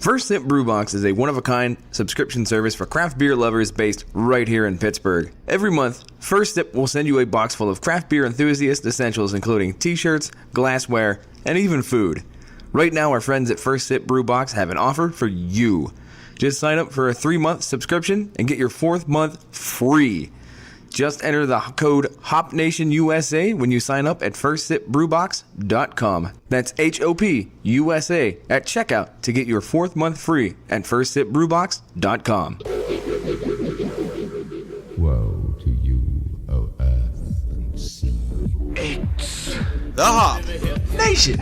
First Sip Brew Box is a one-of-a-kind subscription service for craft beer lovers based right here in Pittsburgh. Every month, First Sip will send you a box full of craft beer enthusiast essentials including t-shirts, glassware, and even food. Right now, our friends at First Sip Brew Box have an offer for you. Just sign up for a 3-month subscription and get your 4th month free. Just enter the code HOPNationUSA when you sign up at firstsipbrewbox.com. That's HOPUSA at checkout to get your 4th month free at firstsipbrewbox.com. Woe to you, O earth and sea. It's the Hop Nation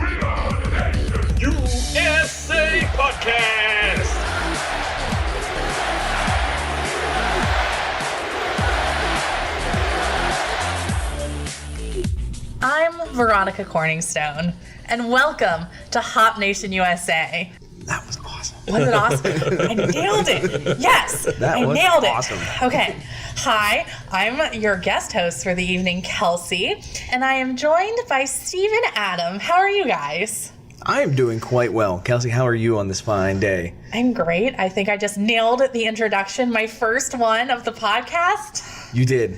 USA Podcast. I'm Veronica Corningstone, and welcome to Hop Nation USA. That was awesome. Wasn't it awesome? I nailed it. Yes, I nailed it. Awesome. Okay. Hi, I'm your guest host for the evening, Kelsey, and I am joined by Steve and Adam. How are you guys? I am doing quite well. Kelsey, how are you on this fine day? I'm great. I think I just nailed the introduction, my first one of the podcast. You did.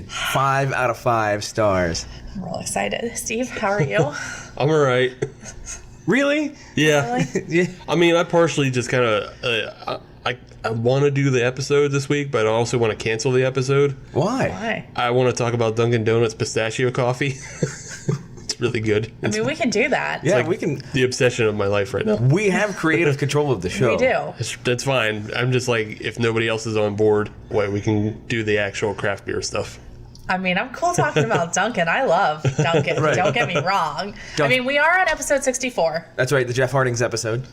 5 out of 5 stars. I'm real excited. Steve, how are you? I'm all right. Really? Yeah. Really? Yeah. I mean, I partially just kind of I want to do the episode this week, but I also want to cancel the episode. Why? Why? I want to talk about Dunkin' Donuts pistachio coffee. It's really good. I mean, we can do that. Yeah, like we can. The obsession of my life right now. We have creative control of the show. We do. That's fine. I'm just like, if nobody else is on board, we can do the actual craft beer stuff. I mean, I'm cool talking about Dunkin'. I love Dunkin'. Right. Don't get me wrong. I mean, we are on episode 64, That's right, the Jeff Harding's episode.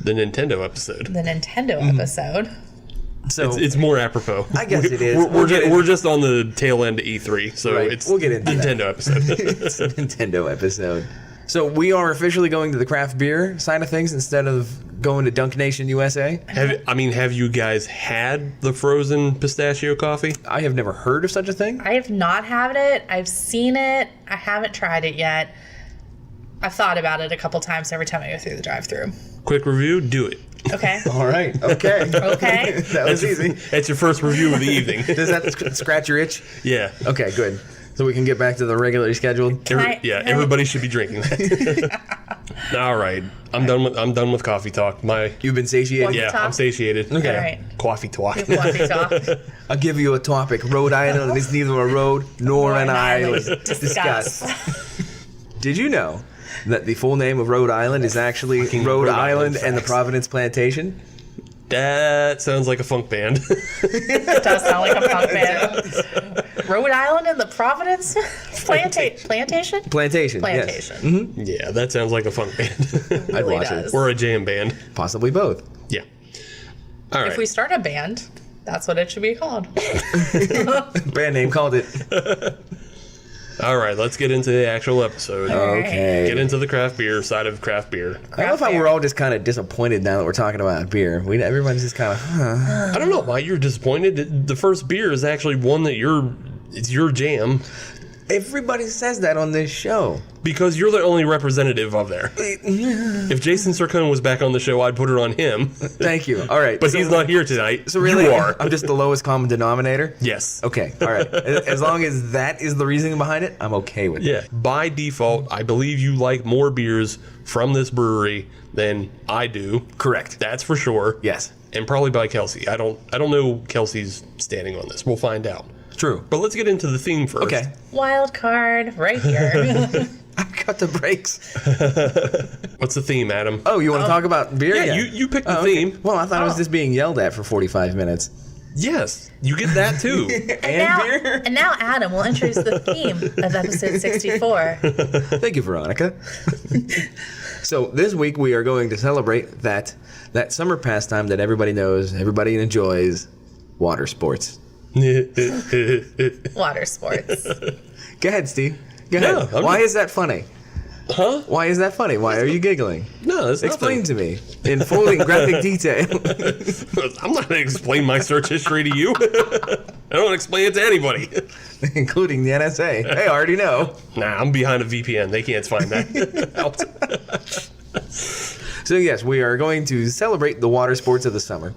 The Nintendo episode. the Nintendo episode. So It's more apropos. I guess it is. We're just on the tail end of E3, so Right. it's We'll get into that. Nintendo episode. it's a Nintendo episode. So we are officially going to the craft beer side of things instead of going to Dunk Nation USA. Have you guys had the frozen pistachio coffee? I have never heard of such a thing. I have not had it. I've seen it. I haven't tried it yet. I've thought about it a couple times every time I go through the drive-thru. Quick review, do it. Okay. All right. Okay. Okay. That was easy. That's your first review of the evening. Does that scratch your itch? Yeah. Okay, good. So we can get back to the regularly scheduled. Everybody should be drinking that. All right. I'm done with coffee talk. You've been satiated? Coffee Yeah, talk? I'm satiated. Okay. All right. Coffee talk. Coffee talk. I'll give you a topic. Rhode Island is neither a road nor an island. Discuss. Did you know that the full name of Rhode Island is actually Rhode Island and the facts. Providence Plantation? That sounds like a funk band. It does sound like a punk band. Rhode Island and the Providence Plantation? Plantation, Plantation. yes. Mm-hmm. Yeah, that sounds like a funk band. I'd really watch does. it. Or a jam band. Possibly both. Yeah. All right. If we start a band, that's what it should be called. Band name called it. All right, let's get into the actual episode. Okay. Get into the craft beer side of craft beer. I love how beer. we're all just kind of disappointed now that we're talking about beer. Everyone's just kind of, I don't know why you're disappointed. The first beer is actually one that it's your jam Everybody says that on this show. because you're the only representative of there. If Jason Sircone was back on the show, I'd put it on him. Thank you. All right. But he's not here tonight. So really, You are. I'm just the lowest common denominator? Yes. Okay. All right. As long as that is the reasoning behind it, I'm okay with it. Yeah. By default, I believe you like more beers from this brewery than I do. Correct. That's for sure. Yes. And probably by Kelsey. I don't know Kelsey's standing on this. We'll find out. True. But let's get into the theme first. Okay. Wild card right here. I got the brakes. What's the theme, Adam? Oh, you want to talk about beer? Yeah, again? you picked the okay. theme. Well, I thought it was just being yelled at for 45 minutes. Yes, you get that too. And now Adam will introduce the theme of episode 64. Thank you, Veronica. So this week we are going to celebrate that summer pastime that everybody knows, everybody enjoys, water sports. Water sports. Go ahead, Steve. Go ahead. No, Why is that funny? Huh? Why is that funny? Why are you giggling? No, that's Explain to me in full and graphic detail. I'm not going to explain my search history to you. I don't explain it to anybody. Including the NSA. Hey, I already know. Nah, I'm behind a VPN. They can't find that out. So yes, we are going to celebrate the water sports of the summer.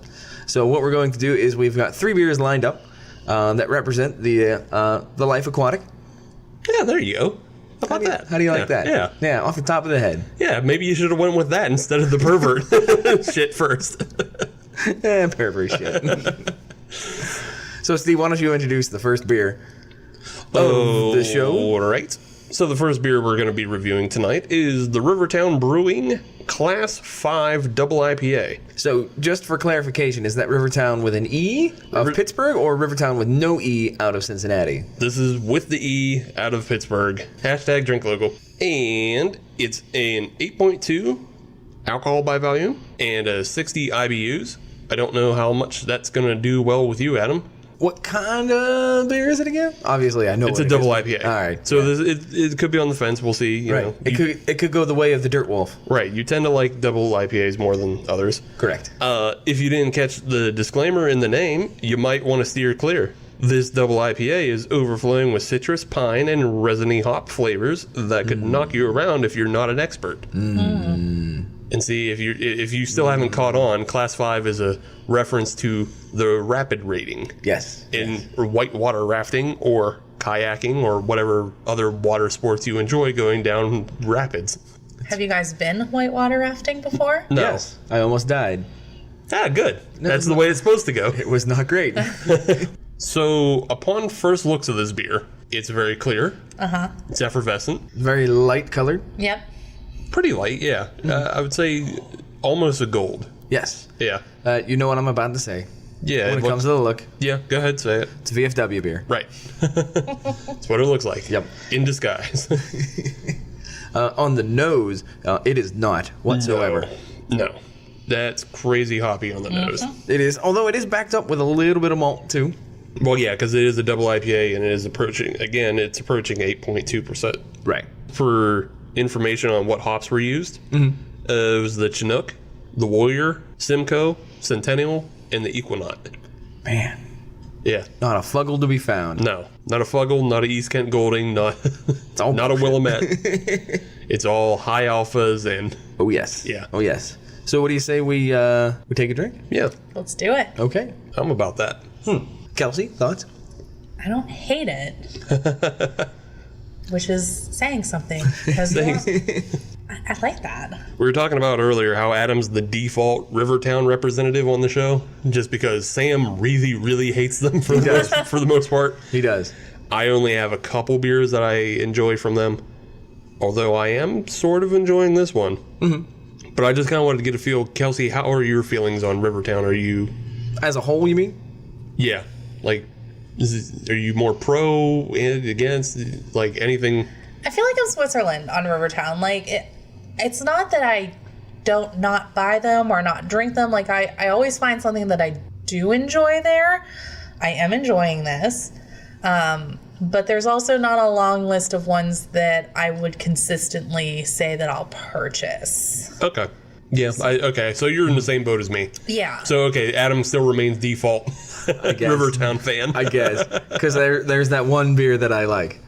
So what we're going to do is we've got 3 beers lined up that represent the life aquatic. Yeah, there you go. How about that? How do you like that? Yeah. Yeah, off the top of the head. Yeah, maybe you should have went with that instead of the pervert shit first. Pervert shit. So Steve, why don't you introduce the first beer of the show? All right. So the first beer we're going to be reviewing tonight is the Rivertowne Brewing Class 5 Double IPA. So just for clarification, is that Rivertowne with an E of Pittsburgh or Rivertowne with no E out of Cincinnati? This is with the E out of Pittsburgh. Hashtag drink local. And it's an 8.2 alcohol by volume and 60 IBUs. I don't know how much that's going to do well with you, Adam. What kind of beer is it again? Obviously, I know It's what a double IPA. All right. So it could be on the fence. We'll see. You know. It could go the way of the Dirt Wolf. Right. You tend to like double IPAs more than others. Correct. If you didn't catch the disclaimer in the name, you might want to steer clear. This double IPA is overflowing with citrus, pine, and resiny hop flavors that could knock you around if you're not an expert. And see, if you still haven't caught on, Class 5 is a reference to the rapid rating. Yes. In whitewater rafting or kayaking or whatever other water sports you enjoy going down rapids. Have you guys been whitewater rafting before? No. Yes. I almost died. Ah, good. That's the way it's supposed to go. It was not great. So, upon first looks of this beer, it's very clear. It's effervescent. Very light colored. Yep. Pretty light, yeah. I would say almost a gold. Yes. Yeah. You know what I'm about to say. Yeah. When it comes to the look, Yeah, go ahead, say it. it's a VFW beer. Right. That's what it looks like. Yep. In disguise. On the nose, it is not whatsoever. No. That's crazy hoppy on the nose. It is, although it is backed up with a little bit of malt too. Well, yeah, because it is a double IPA and it is approaching 8.2%. Right. For information on what hops were used, it was the Chinook, the Warrior, Simcoe, Centennial, and the Equinox. Man, Yeah. not a fuggle to be found. No. Not a Fuggle, not a East Kent Golding, not all not a bullshit. Willamette. It's all high alphas and Oh yes. Yeah. Oh yes. So what do you say we take a drink? yeah, Let's do it. Okay. I'm about that. Kelsey, thoughts? I don't hate it. Which is saying something. Because I like that. We were talking about earlier how Adam's the default Rivertowne representative on the show, just because Sam really, really hates them for the most part. He does. I only have a couple beers that I enjoy from them, although I am sort of enjoying this one. But I just kind of wanted to get a feel. Kelsey, how are your feelings on Rivertowne? Are you... As a whole, you mean? Yeah. Like, are you more pro, against, like anything? I feel like I'm Switzerland on Rivertowne. Like, it's not that I don't not buy them or not drink them. Like, I always find something that I do enjoy there. I am enjoying this. But there's also not a long list of ones that I would consistently say that I'll purchase. Okay. Yeah. Okay. So you're in the same boat as me. Yeah. So, okay, Adam still remains default guess. Rivertowne fan. I guess. Because there's that one beer that I like.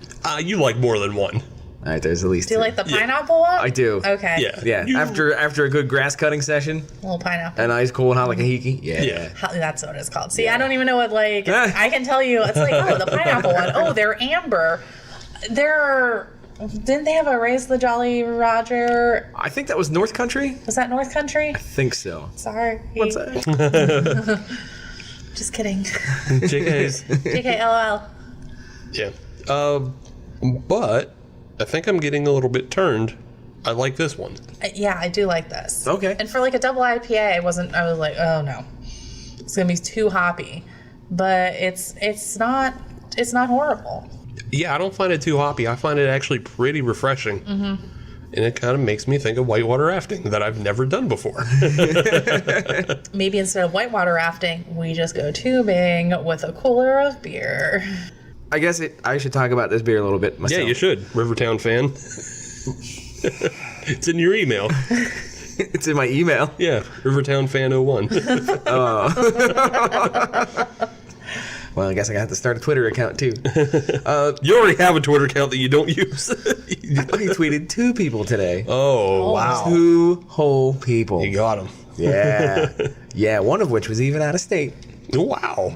You like more than one. All right, there's at least Do you two. like the pineapple one? I do. Okay. Yeah. Yeah, You- after a good grass cutting session, A little pineapple. an ice cold hot like a hiki. Yeah. Yeah. That's what it's called. See, I don't even know what, like, I can tell you, it's like, oh, the pineapple one. Oh, they're amber. Didn't they have a Raise the Jolly Roger? I think that was North Country. Was that North Country? I think so. Sorry. What's that? Just kidding. JK's. JKLL. Yeah. But I think I'm getting a little bit turned. I like this one. Yeah, I do like this. Okay. And for like a double IPA, I was like, oh no. It's going to be too hoppy. But it's not horrible. Yeah, I don't find it too hoppy. I find it actually pretty refreshing. And it kind of makes me think of whitewater rafting that I've never done before. Maybe instead of whitewater rafting, we just go tubing with a cooler of beer. I guess I should talk about this beer a little bit myself. Yeah, you should. Rivertowne fan. It's in your email. It's in my email. Yeah, Rivertowne fan 01. Well, I guess I got to start a Twitter account too. You already have a Twitter account that you don't use. I tweeted 2 people today. Oh, wow. 2 whole people. You got them. Yeah. Yeah, one of which was even out of state. Wow.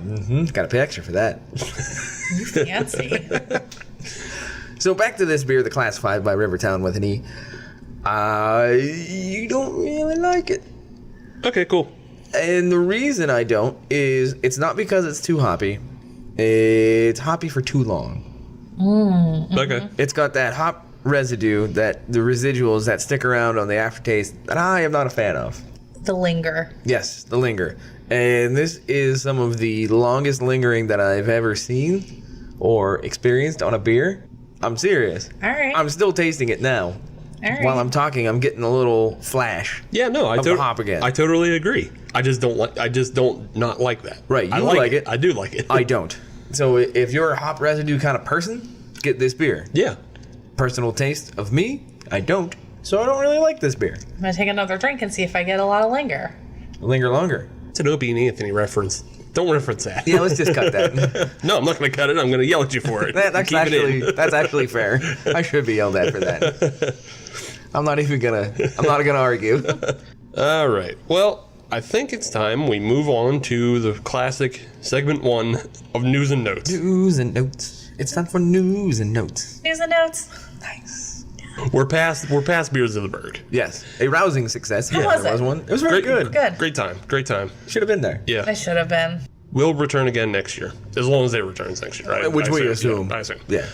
Got to pay extra for that. Fancy. So back to this beer, the Class 5 by Rivertowne with an E. You don't really like it. Okay, cool. And the reason I don't is it's not because it's too hoppy. It's hoppy for too long. Okay. It's got that hop residue, that the residuals that stick around on the aftertaste that I am not a fan of. The linger. Yes, the linger. And this is some of the longest lingering that I've ever seen or experienced on a beer. I'm serious. All right. I'm still tasting it now. All right. While I'm talking, I'm getting a little flash. Yeah, no, Of the hop again. I totally agree. I just don't not like that. Right, I you like like it. I do like it. I don't. So if you're a hop residue kind of person, get this beer. Yeah. Personal taste of me, I don't. So I don't really like this beer. I'm going to take another drink and see if I get a lot of linger. Linger longer. It's an Opie and Anthony reference. Don't reference that. Yeah, let's just cut that. No, I'm not going to cut it. I'm going to yell at you for it. That's Keep it in. that's actually fair. I should be yelled at for that. I'm not gonna argue. All right. Well, I think it's time we move on to the classic segment 1 of news and notes. News and notes. It's time for news and notes. News and notes. Nice. We're past Beers of the Berg. Yes, a rousing success. How was there was it? one. It was very good. Good. Great time. Should have been there. Yeah. I should have been. We'll return again next year, as long as it returns next year, right? Which we assume. Yeah, I assume. Yeah.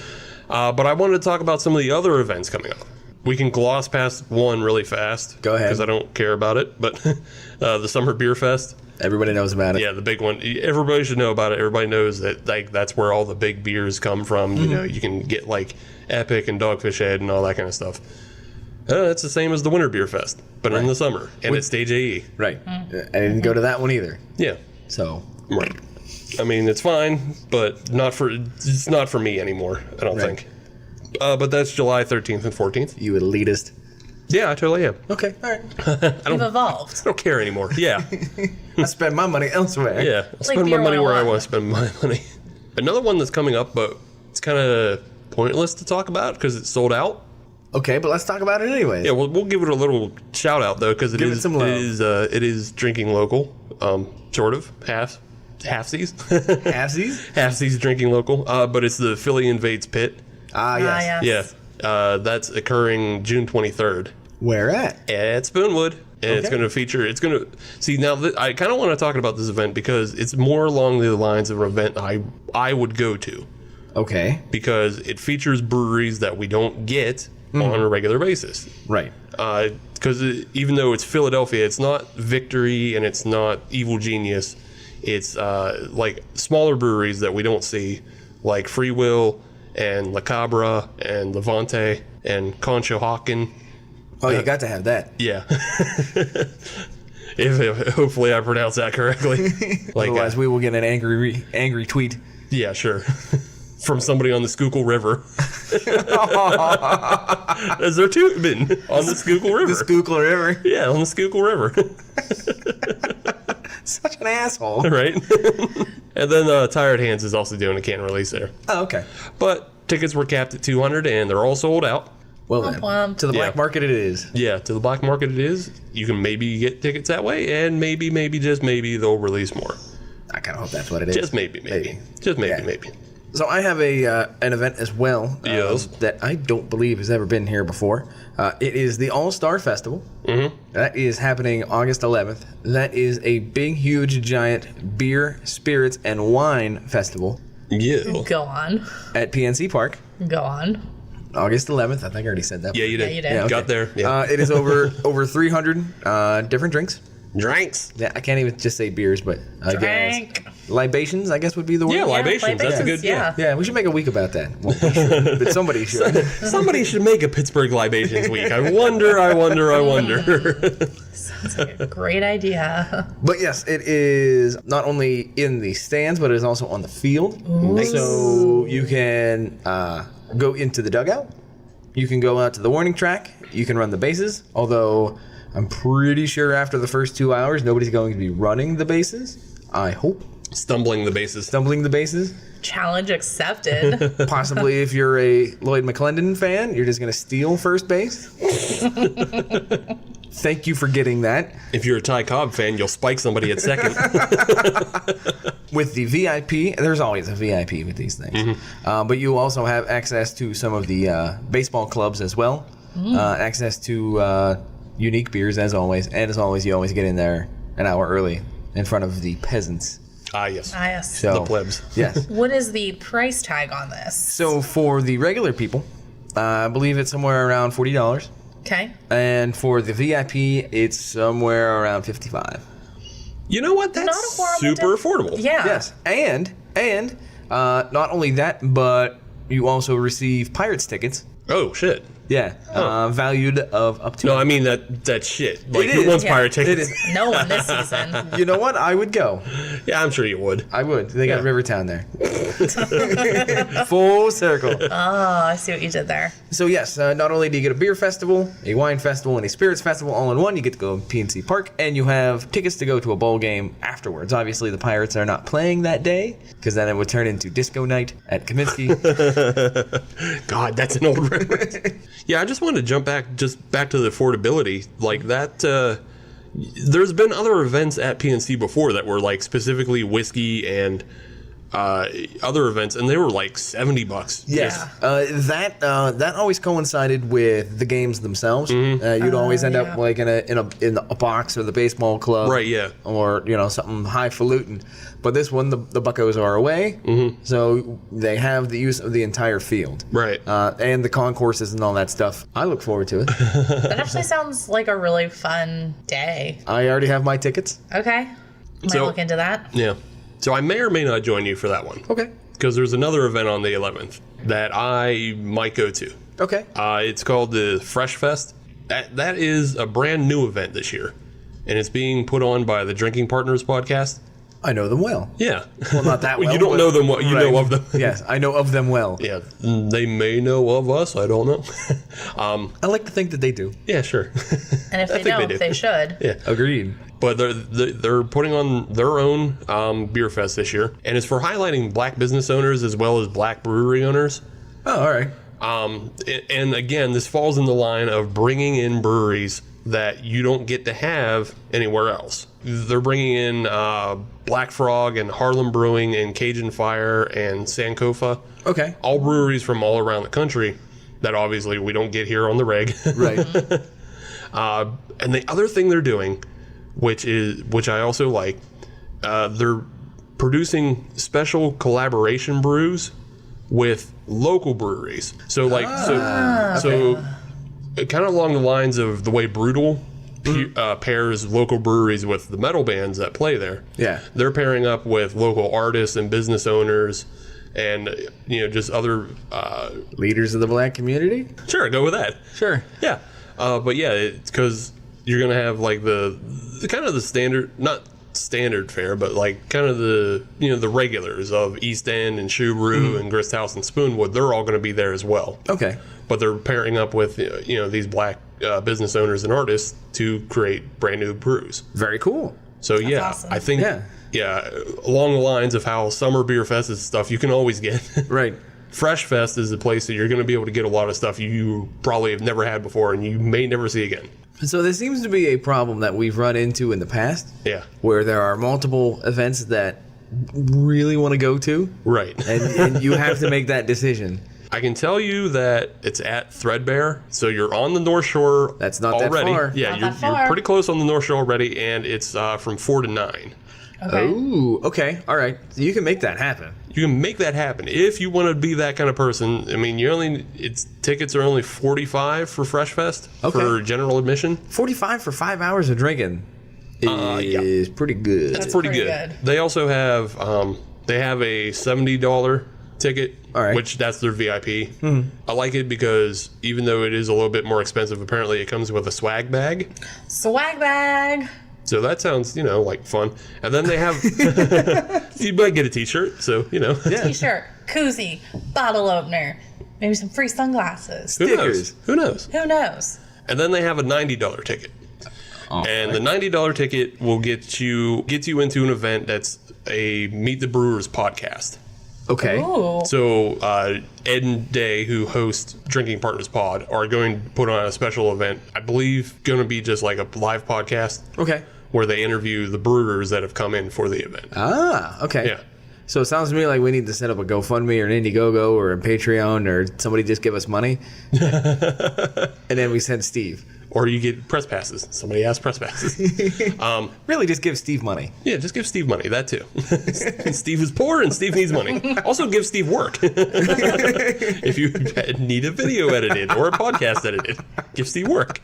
But I wanted to talk about some of the other events coming up. We can gloss past one really fast. Go ahead. Because I don't care about it. But the Summer Beer Fest. Everybody knows about it. Yeah, the big one. Everybody should know about it. Everybody knows that that's where all the big beers come from. You know, you can get like Epic and Dogfish Head and all that kind of stuff. It's the same as the Winter Beer Fest, but in the summer, and it's Stage AE. Right. I didn't go to that one either. Yeah. So. Right. I mean, it's fine, but it's not for me anymore, I don't Right. think. But that's July 13th and 14th. You elitist. Yeah, I totally am. Okay. All right. You've evolved. I don't care anymore. Yeah. I spend my money elsewhere. Yeah. I'll spend my Beer money where I 101. want to spend my money. Another one that's coming up, but it's kind of pointless to talk about because it's sold out. Okay, but let's talk about it anyways. Yeah, we'll give it a little shout out though because Give it some love. it is drinking local, sort of halfsies, Halfsies? halfsies drinking local. But it's the Philly Invades Pit. Ah, yes. yes. Yeah, that's occurring June 23rd Where at? at Spoonwood. And it's Okay. going to feature, see now I kind of want to talk about this event because it's more along the lines of an event I would go to Okay. because it features breweries that we don't get on a regular basis. Right. Because even though it's Philadelphia, it's not Victory and it's not Evil Genius. It's like smaller breweries that we don't see, like Free Will and La Cabra and Levante and Conshohocken. Oh, you got to have that. Yeah. if hopefully I pronounce that correctly. Like, Otherwise, we will get an angry tweet. yeah, sure. From somebody on the Schuylkill River. As there two been on the Schuylkill River. The Schuylkill River. Yeah, on the Schuylkill River. Such an asshole. Right? And then Tired Hands is also doing a can release there. Oh, okay. But tickets were capped at 200 and they're all sold out. Well then, Womp. to the black Yeah. market it is. Yeah, to the black market it is. You can maybe get tickets that way and maybe, just maybe they'll release more. I kind of hope that's what it is. Just maybe. Just maybe, Yeah. maybe. So I have an event as well Yes. that I don't believe has ever been here before. It is the All-Star Festival. Mm-hmm. That is happening August 11th. That is a big, huge, giant beer, spirits, and wine festival Yeah. Go on. at PNC Park. Go on. August 11th. I think I already said that. Yeah, you did. Yeah, you did. Yeah, okay. Got there. Yeah. It is over 300 different drinks. Drinks. Yeah, I can't even just say beers, but I guess Drink. libations, I guess would be the word. Yeah, libations. That's a libations, good. yeah. Yeah, we should make a week about that. Well, we should, but somebody should. Somebody should make a Pittsburgh libations week. I wonder. Sounds like a great idea. But yes, it is not only in the stands, but it is also on the field. Nice. So you can go into the dugout. You can go out to the warning track. You can run the bases. Although I'm pretty sure after the first 2 hours, nobody's going to be running the bases. I hope. Stumbling the bases. Stumbling the bases. Challenge accepted. Possibly if you're a Lloyd McClendon fan, you're just going to steal first base. Thank you for getting that. If you're a Ty Cobb fan, you'll spike somebody at second. With the VIP, there's always a VIP with these things. But you also have access to some of the baseball clubs as well. Access to unique beers as always. And as always, you always get in there an hour early in front of the peasants. Yes. Yes. So, The plebs. Yes. What is the price tag on this? So for the regular people, I believe it's somewhere around $40. Okay. And for the VIP, it's somewhere around $55. You know what? Not That's a horrible super affordable. Yeah. Yes. And not only that, but you also receive Pirates tickets. Oh, shit. Yeah. Valued of up to... No, I mean that shit. Like, It who is. wants Yeah. pirate It tickets? is. No one this season. You know what? I would go. Yeah, I'm sure you would. I would. They got Yeah. Rivertowne there. Full circle. Oh, I see what you did there. So yes, not only do you get a beer festival, a wine festival, and a spirits festival all in one, you get to go to PNC Park, and you have tickets to go to a bowl game afterwards. Obviously, the Pirates are not playing that day, because then it would turn into disco night at Kaminsky. God, that's an old reference. Yeah, I just wanted to jump back to the affordability. Like that, there's been other events at PNC before that were like specifically whiskey and other events, and they were like $70. Yes, that always coincided with the games themselves. You'd always end up like in a box or the baseball club, Right, yeah. or something highfalutin. But this one, the Buccos are away, so they have the use of the entire field, Right. and the concourses and all that stuff. I look forward to it. That actually sounds like a really fun day. I already have my tickets. Okay. Might So- look into that. Yeah. So I may or may not join you for that one. Okay. Because there's another event on the 11th that I might go to. Okay. It's called the Fresh Fest. That is a brand new event this year, and it's being put on by the Drinking Partners podcast. I know them well. Yeah. Well, not that well. You don't but- know them well. You know Right. of them. Yes, I know of them well. Yeah. They may know of us. I don't know. I like to think that they do. Yeah, sure. And if I they think don't, do. they should. Yeah. Agreed. But they're putting on their own beer fest this year, and it's for highlighting black business owners as well as black brewery owners. Oh, all right. And again, this falls in the line of bringing in breweries that you don't get to have anywhere else. They're bringing in Black Frog and Harlem Brewing and Cajun Fire and Sankofa. Okay. All breweries from all around the country that obviously we don't get here on the reg. Right. And the other thing they're doing, which I also like, they're producing special collaboration brews with local breweries. So like so kind of along the lines of the way Brutal pairs local breweries with the metal bands that play there. Yeah. They're pairing up with local artists and business owners and just other Leaders of the black community? sure, go with that. Sure. Yeah. But yeah, it's because you're going to have like the kind of the standard, not standard fare, but like kind of the, the regulars of East End and Shoe Brew and Grist House and Spoonwood. They're all going to be there as well. Okay. But they're pairing up with, these black business owners and artists to create brand new brews. Very cool. So yeah, awesome. I think, along the lines of how Summer Beer Fest is stuff you can always get. Right. Fresh Fest is a place that you're going to be able to get a lot of stuff you probably have never had before and you may never see again. So there seems to be a problem that we've run into in the past. Yeah. Where there are multiple events that really want to go to. Right. And you have to make that decision. I can tell you that it's at Threadbare, so you're on the North Shore. That's not that already. far. Yeah, Not you're that far. pretty close on the North Shore already, and it's from 4 to 9. Okay. Ooh, okay. All right. So you can make that happen. You can make that happen if you want to be that kind of person. I mean, tickets are only $45 for Fresh Fest for general admission. 45 for 5 hours of drinking is pretty good. That's pretty pretty good. good. They also have they have a $70 ticket, All right. which that's their VIP. I like it because even though it is a little bit more expensive, apparently it comes with a swag bag. Swag bag. So that sounds, like fun. And then they have, you might get a t-shirt. So, T-shirt, koozie, bottle opener, maybe some free sunglasses. who Stickers. knows? Who knows? Who knows? And then they have a $90 ticket. And the $90 ticket will get you into an event that's a Meet the Brewers podcast. Okay. Ooh. So Ed and Day, who host Drinking Partners Pod, are going to put on a special event. I believe going to be just like a live podcast. Okay. Where they interview the brewers that have come in for the event. Ah, okay. Yeah. So it sounds to me like we need to set up a GoFundMe or an Indiegogo or a Patreon or somebody just give us money. And then we send Steve. Or you get press passes. Somebody asked press passes. Really, just give Steve money. Yeah, just give Steve money. That too. Steve is poor and Steve needs money. Also, give Steve work. If you need a video edited or a podcast edited, give Steve work.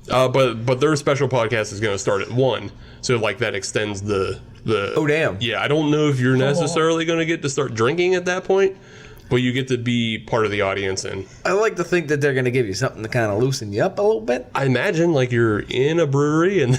But their special podcast is going to start at 1, so like that extends the. Oh damn! Yeah, I don't know if you're necessarily going to get to start drinking at that point, but you get to be part of the audience, and I like to think that they're going to give you something to kind of loosen you up a little bit. I imagine like you're in a brewery and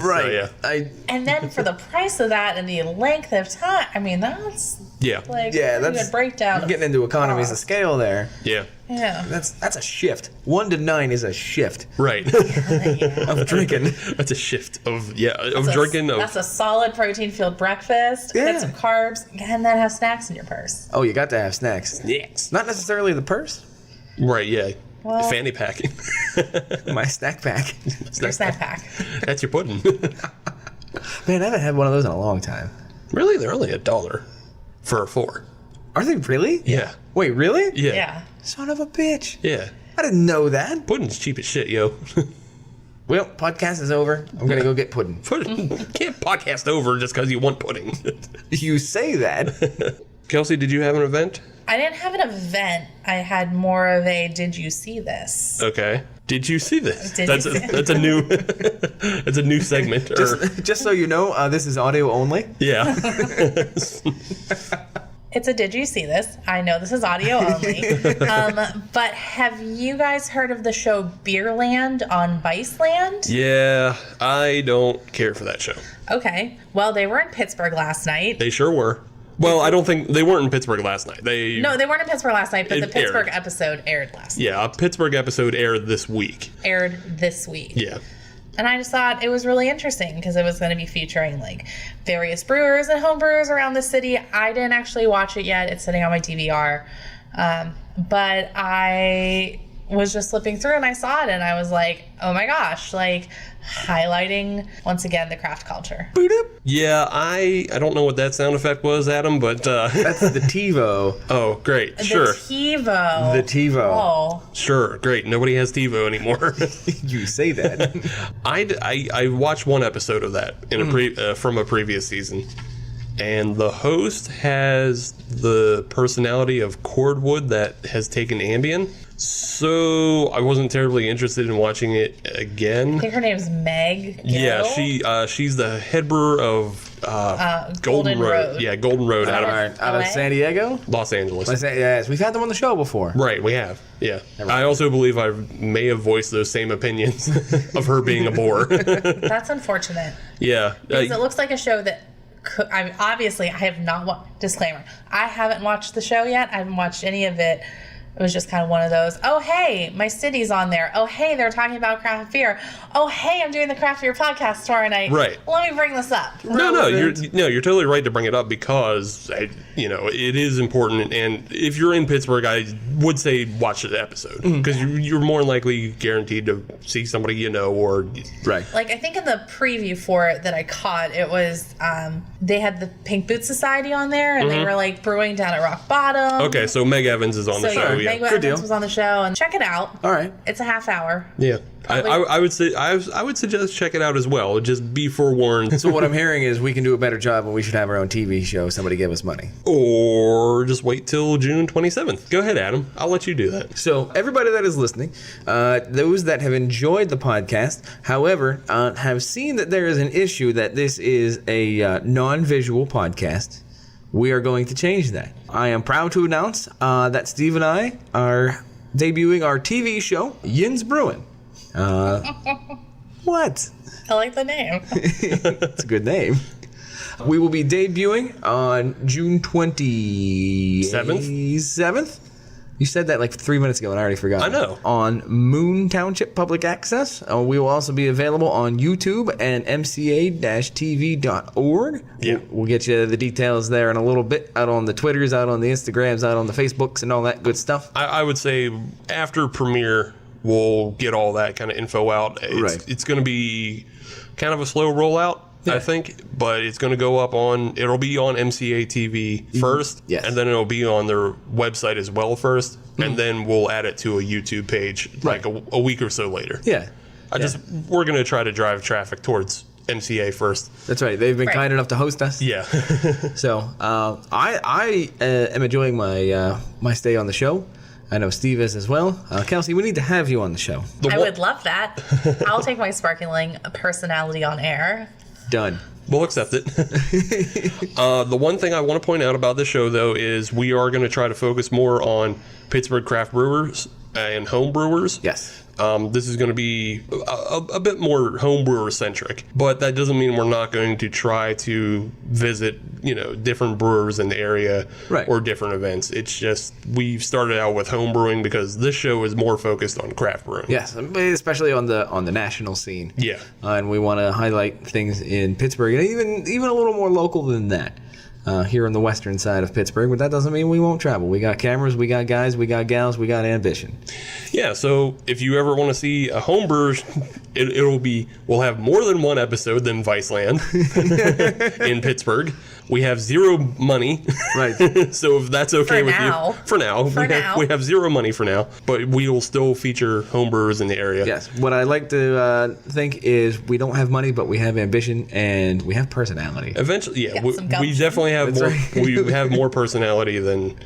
Right. So, yeah. And then for the price of that and the length of time, I mean, that's Yeah. like Yeah, a that's good breakdown. You're getting into economies of scale there. Yeah. Yeah. That's a shift. 1 to 9 is a shift Right. of drinking. That's a shift of That's drinking. That's a solid protein-filled breakfast. Yeah. Get some carbs, and then have snacks in your purse. Oh, you got to have snacks. Yes. Not necessarily the purse. Right. Yeah. Well- Fanny packing. My snack pack. Your snack pack. That's your pudding. Man, I haven't had one of those in a long time. Really, they're only $1 for a 4. Are they really? Yeah. Wait, really? Yeah. Yeah. Son of a bitch. Yeah. I didn't know that. Pudding's cheap as shit, yo. Well, podcast is over. I'm going to go get pudding. Pudding. Can't podcast over just because you want pudding. You say that. Kelsey, did you have an event? I didn't have an event. I had more of a "Did you see this?" Okay. Did you see this? Did that's you see- that's a new that's a new segment. Just so you know, this is audio only. Yeah. It's a "Did you see this?" I know this is audio only. But have you guys heard of the show Beerland on Viceland? Yeah, I don't care for that show. Okay. Well, they were in Pittsburgh last night. They sure were. Well, I don't think they weren't in Pittsburgh last night. No, they weren't in Pittsburgh last night, but the It Pittsburgh aired. episode aired last night. Yeah, a Pittsburgh episode aired this week. Aired this week. Yeah. And I just thought it was really interesting because it was going to be featuring like various brewers and home brewers around the city. I didn't actually watch it yet. It's sitting on my DVR. But I was just flipping through and I saw it and I was like, oh my gosh, like highlighting once again the craft culture. Yeah, I don't know what that sound effect was, Adam, but That's the TiVo. oh, great. Sure. The TiVo. The TiVo. Oh, Sure. Great. Nobody has TiVo anymore. You say that. I watched one episode of that in from a previous season, and the host has the personality of cordwood that has taken Ambien. So I wasn't terribly interested in watching it I again. think her name's Meg. Yeah, Gill. she's the head brewer of Golden Road. Yeah, Golden Road out All of right, out of LA? San Diego? Los Angeles. Yes, we've had them on the show before. Right, we have. Yeah. I also believe I may have voiced those same opinions of her being a bore. That's unfortunate. Yeah. Because it looks like a show that I mean, obviously I have not disclaimer. I haven't watched the show yet. I haven't watched any of it. It was just kind of one of those, oh, hey, my city's on there. Oh, hey, they're talking about craft beer. Oh, hey, I'm doing the craft beer podcast tomorrow night. Right. Let me bring this up. No, you're totally right to bring it up because it is important. And if you're in Pittsburgh, I would say watch the episode because you're more likely guaranteed to see somebody you know or Right. Like, I think in the preview for it that I caught, it was, they had the Pink Boot Society on there, and they were, like, brewing down at Rock Bottom. Okay, so Meg Evans is on the show. Meg Good deal. Evans was on the show, and check it out. All right. It's a half hour. Yeah, I would say I would suggest check it out as well. Just be forewarned, So what I'm hearing is we can do a better job and we should have our own TV show. Somebody give us money. or just wait till June 27th. Go ahead, Adam. I'll let you do that. So everybody that is listening, those that have enjoyed the podcast, however, have seen that there is an issue that this is a non-visual podcast, we are going to change that. I am proud to announce that Steve and I are debuting our TV show, Yin's Brewing. What? I like the name. It's a good name. We will be debuting on June 27th. You said that like 3 minutes ago and I already forgot. I know. On Moon Township Public Access. We will also be available on YouTube and mca-tv.org. Yeah. We'll get you the details there in a little bit, out on the Twitters, out on the Instagrams, out on the Facebooks and all that good stuff. I would say after premiere, we'll get all that kind of info out. It's going to be kind of a slow rollout. I think, but it's going to go up it'll be on MCA TV first, Yes. and then it'll be on their website as well first, and then we'll add it to a YouTube page like a week or so later. Yeah. We're going to try to drive traffic towards MCA first. That's right. They've been kind enough to host us. Yeah. So I am enjoying my stay on the show. I know Steve is as well. Kelsey, we need to have you on the show. I would love that. I'll take my sparkling personality on air. Done. We'll accept it. The one thing I want to point out about this show, though, is we are going to try to focus more on Pittsburgh craft brewers and home brewers. Yes. This is going to be a bit more home brewer centric, but that doesn't mean we're not going to try to visit, different brewers in the area or different events. It's just we've started out with home brewing because this show is more focused on craft brewing. Yes, especially on the national scene. Yeah, and we want to highlight things in Pittsburgh and even a little more local than that. Here on the western side of Pittsburgh, but that doesn't mean we won't travel. We got cameras, we got guys, we got gals, we got ambition. Yeah, so if you ever want to see a home brewer, we'll have more than one episode than Viceland in Pittsburgh. We have zero money. Right. So if that's okay with you. For now. We have zero money for now, but we will still feature home brewers in the area. Yes. What I like to think is we don't have money, but we have ambition and we have personality. Eventually, yeah. We definitely have more. We have more personality than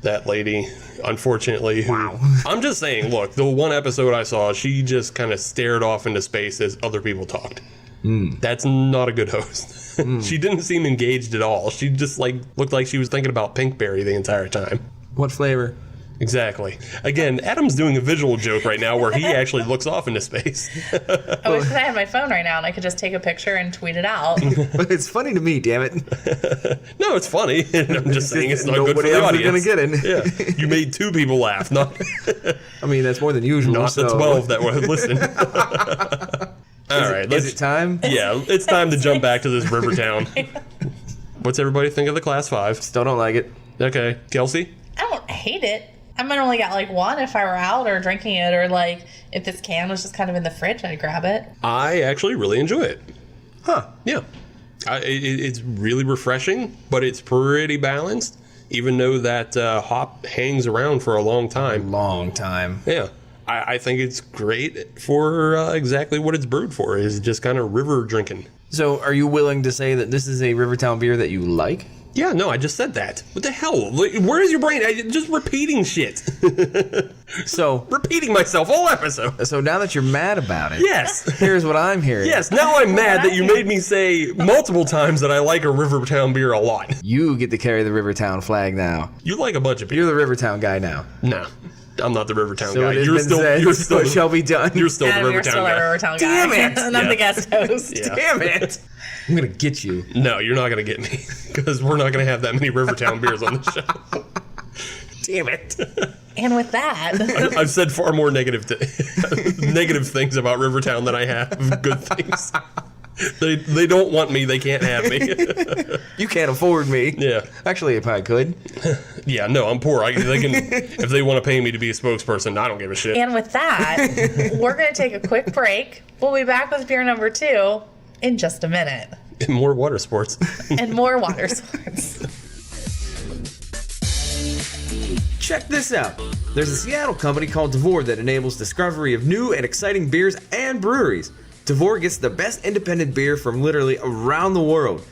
that lady, unfortunately. Wow. I'm just saying, look, the one episode I saw, she just kind of stared off into space as other people talked. That's not a good host. She didn't seem engaged at all. She just looked like she was thinking about Pinkberry the entire time. What flavor? Exactly. Again, Adam's doing a visual joke right now where he actually looks off into space. I wish I had my phone right now and I could just take a picture and tweet it out. It's funny to me, damn it. No, it's funny. I'm just saying it's not good for the audience. Nobody else is going to get in. Yeah. You made 2 people laugh. I mean, that's more than usual. Not the 12 that would listen. All right. Is it time? Yeah, it's time to jump back to this Rivertowne. What's everybody think of the Class 5? Still don't like it. Okay. Kelsey? I don't hate it. I might only got one if I were out or drinking it, or if this can was just kind of in the fridge, I'd grab it. I actually really enjoy it. Huh. Yeah. It's really refreshing, but it's pretty balanced, even though that hop hangs around for a long time. Long time. Yeah. I think it's great for exactly what it's brewed for, is just kind of river drinking. So are you willing to say that this is a Rivertowne beer that you like? Yeah, no, I just said that. What the hell? Where is your brain? Just repeating shit. So repeating myself all episode. So now that you're mad about it, yes. Here's what I'm hearing. Yes, now I'm mad that you made me say multiple times that I like a Rivertowne beer a lot. You get to carry the Rivertowne flag now. You like a bunch of beer. You're the Rivertowne guy now. No. I'm not the Rivertowne so guy. You're still shall be done. You're still the Rivertowne guy. Rivertowne guy. Damn it! And I'm the guest host. Yeah. Damn it! I'm gonna get you. No, you're not gonna get me, because we're not gonna have that many Rivertowne beers on the show. Damn it! And with that, I've said far more negative things about Rivertowne than I have good things. They don't want me. They can't have me. You can't afford me. Yeah. Actually, if I could. Yeah, no, I'm poor. They can, if they want to pay me to be a spokesperson, I don't give a shit. And with that, we're going to take a quick break. We'll be back with beer number 2 in just a minute. And more water sports. And more water sports. Check this out. There's a Seattle company called Devore that enables discovery of new and exciting beers and breweries. Devore gets the best independent beer from literally around the world.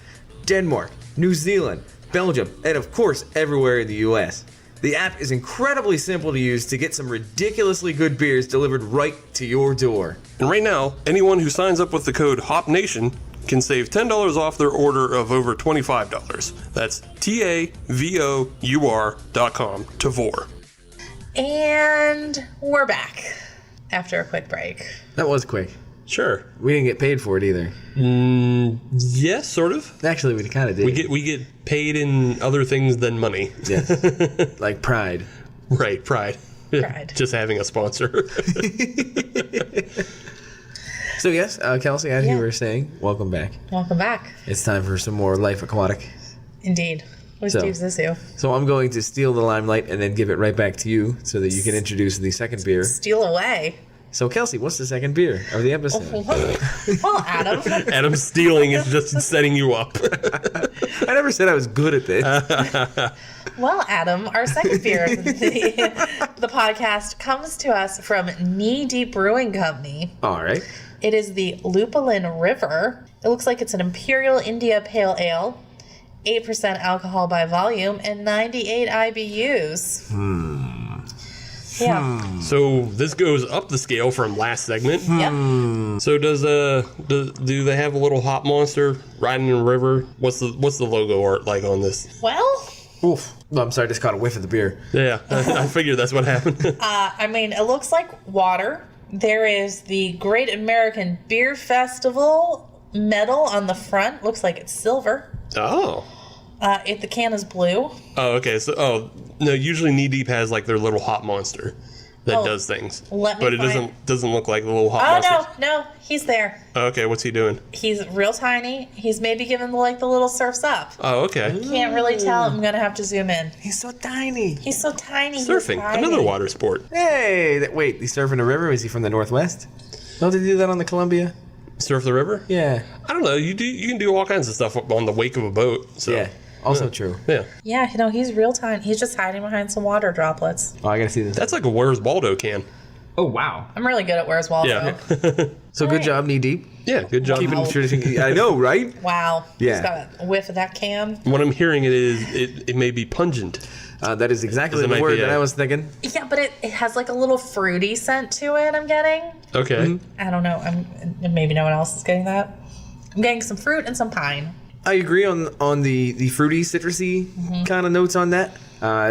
Denmark, New Zealand, Belgium, and of course everywhere in the US. The app is incredibly simple to use to get some ridiculously good beers delivered right to your door. And right now, anyone who signs up with the code HOPNATION can save $10 off their order of over $25. That's TAVOUR.com, Devore. And we're back after a quick break. That was quick. Sure. We didn't get paid for it either. Yes, sort of. Actually, we kind of did. We get paid in other things than money. Yes. Like pride. Right, pride. Pride. Just having a sponsor. So yes, Kelsey, as you Yeah. were saying, welcome back. Welcome back. It's time for some more Life Aquatic. Indeed. What So- Steve's this you? So I'm going to steal the limelight and then give it right back to you so that you can introduce the second beer. Steal away. So Kelsey, what's the second beer of the episode? Well, Adam. Adam stealing is just setting you up. I never said I was good at this. Well, Adam, our second beer of the podcast comes to us from Knee Deep Brewing Company. All right. It is the Lupulin River. It looks like it's an Imperial India Pale Ale, 8% alcohol by volume, and 98 IBUs. Yeah. So this goes up the scale from last segment. Yep. So do they have a little hop monster riding in a river? What's the logo art like on this? Well, Oof. No, I'm sorry, I just caught a whiff of the beer. Yeah, I figured that's what happened. I mean, it looks like water. There is the Great American Beer Festival medal on the front. Looks like it's silver. Oh. The can is blue. Oh, okay. So, no. Usually, Knee Deep has like their little hop monster that Oh, does things, let me but it find- doesn't look like the little hop Oh, monster. no, he's there. Okay, what's he doing? He's real tiny. He's maybe giving the little surfs up. Oh, okay. Can't really tell. I'm gonna have to zoom in. He's so tiny. He's so tiny. he's Surfing, tiny. another water sport. Hey, wait, he's surfing a river? Is he from the Northwest? Don't they do that on the Columbia? Surf the river? Yeah. I don't know. You can do all kinds of stuff on the wake of a boat. So. Yeah. Also true. Yeah. Yeah, he's real tiny. He's just hiding behind some water droplets. Oh, I gotta see this. That's like a Where's Waldo can. Oh, wow. I'm really good at Where's Waldo. Yeah. So good job, Knee Deep. Yeah, good job. Keeping tradition. I know, right? Wow. Yeah. He's got a whiff of that can. What I'm hearing it may be pungent. That is exactly It's an the word IPA. that I was thinking. Yeah, but it has like a little fruity scent to it, I'm getting. Okay. I don't know. Maybe no one else is getting that. I'm getting some fruit and some pine. I agree on the fruity, citrusy kind of notes on that.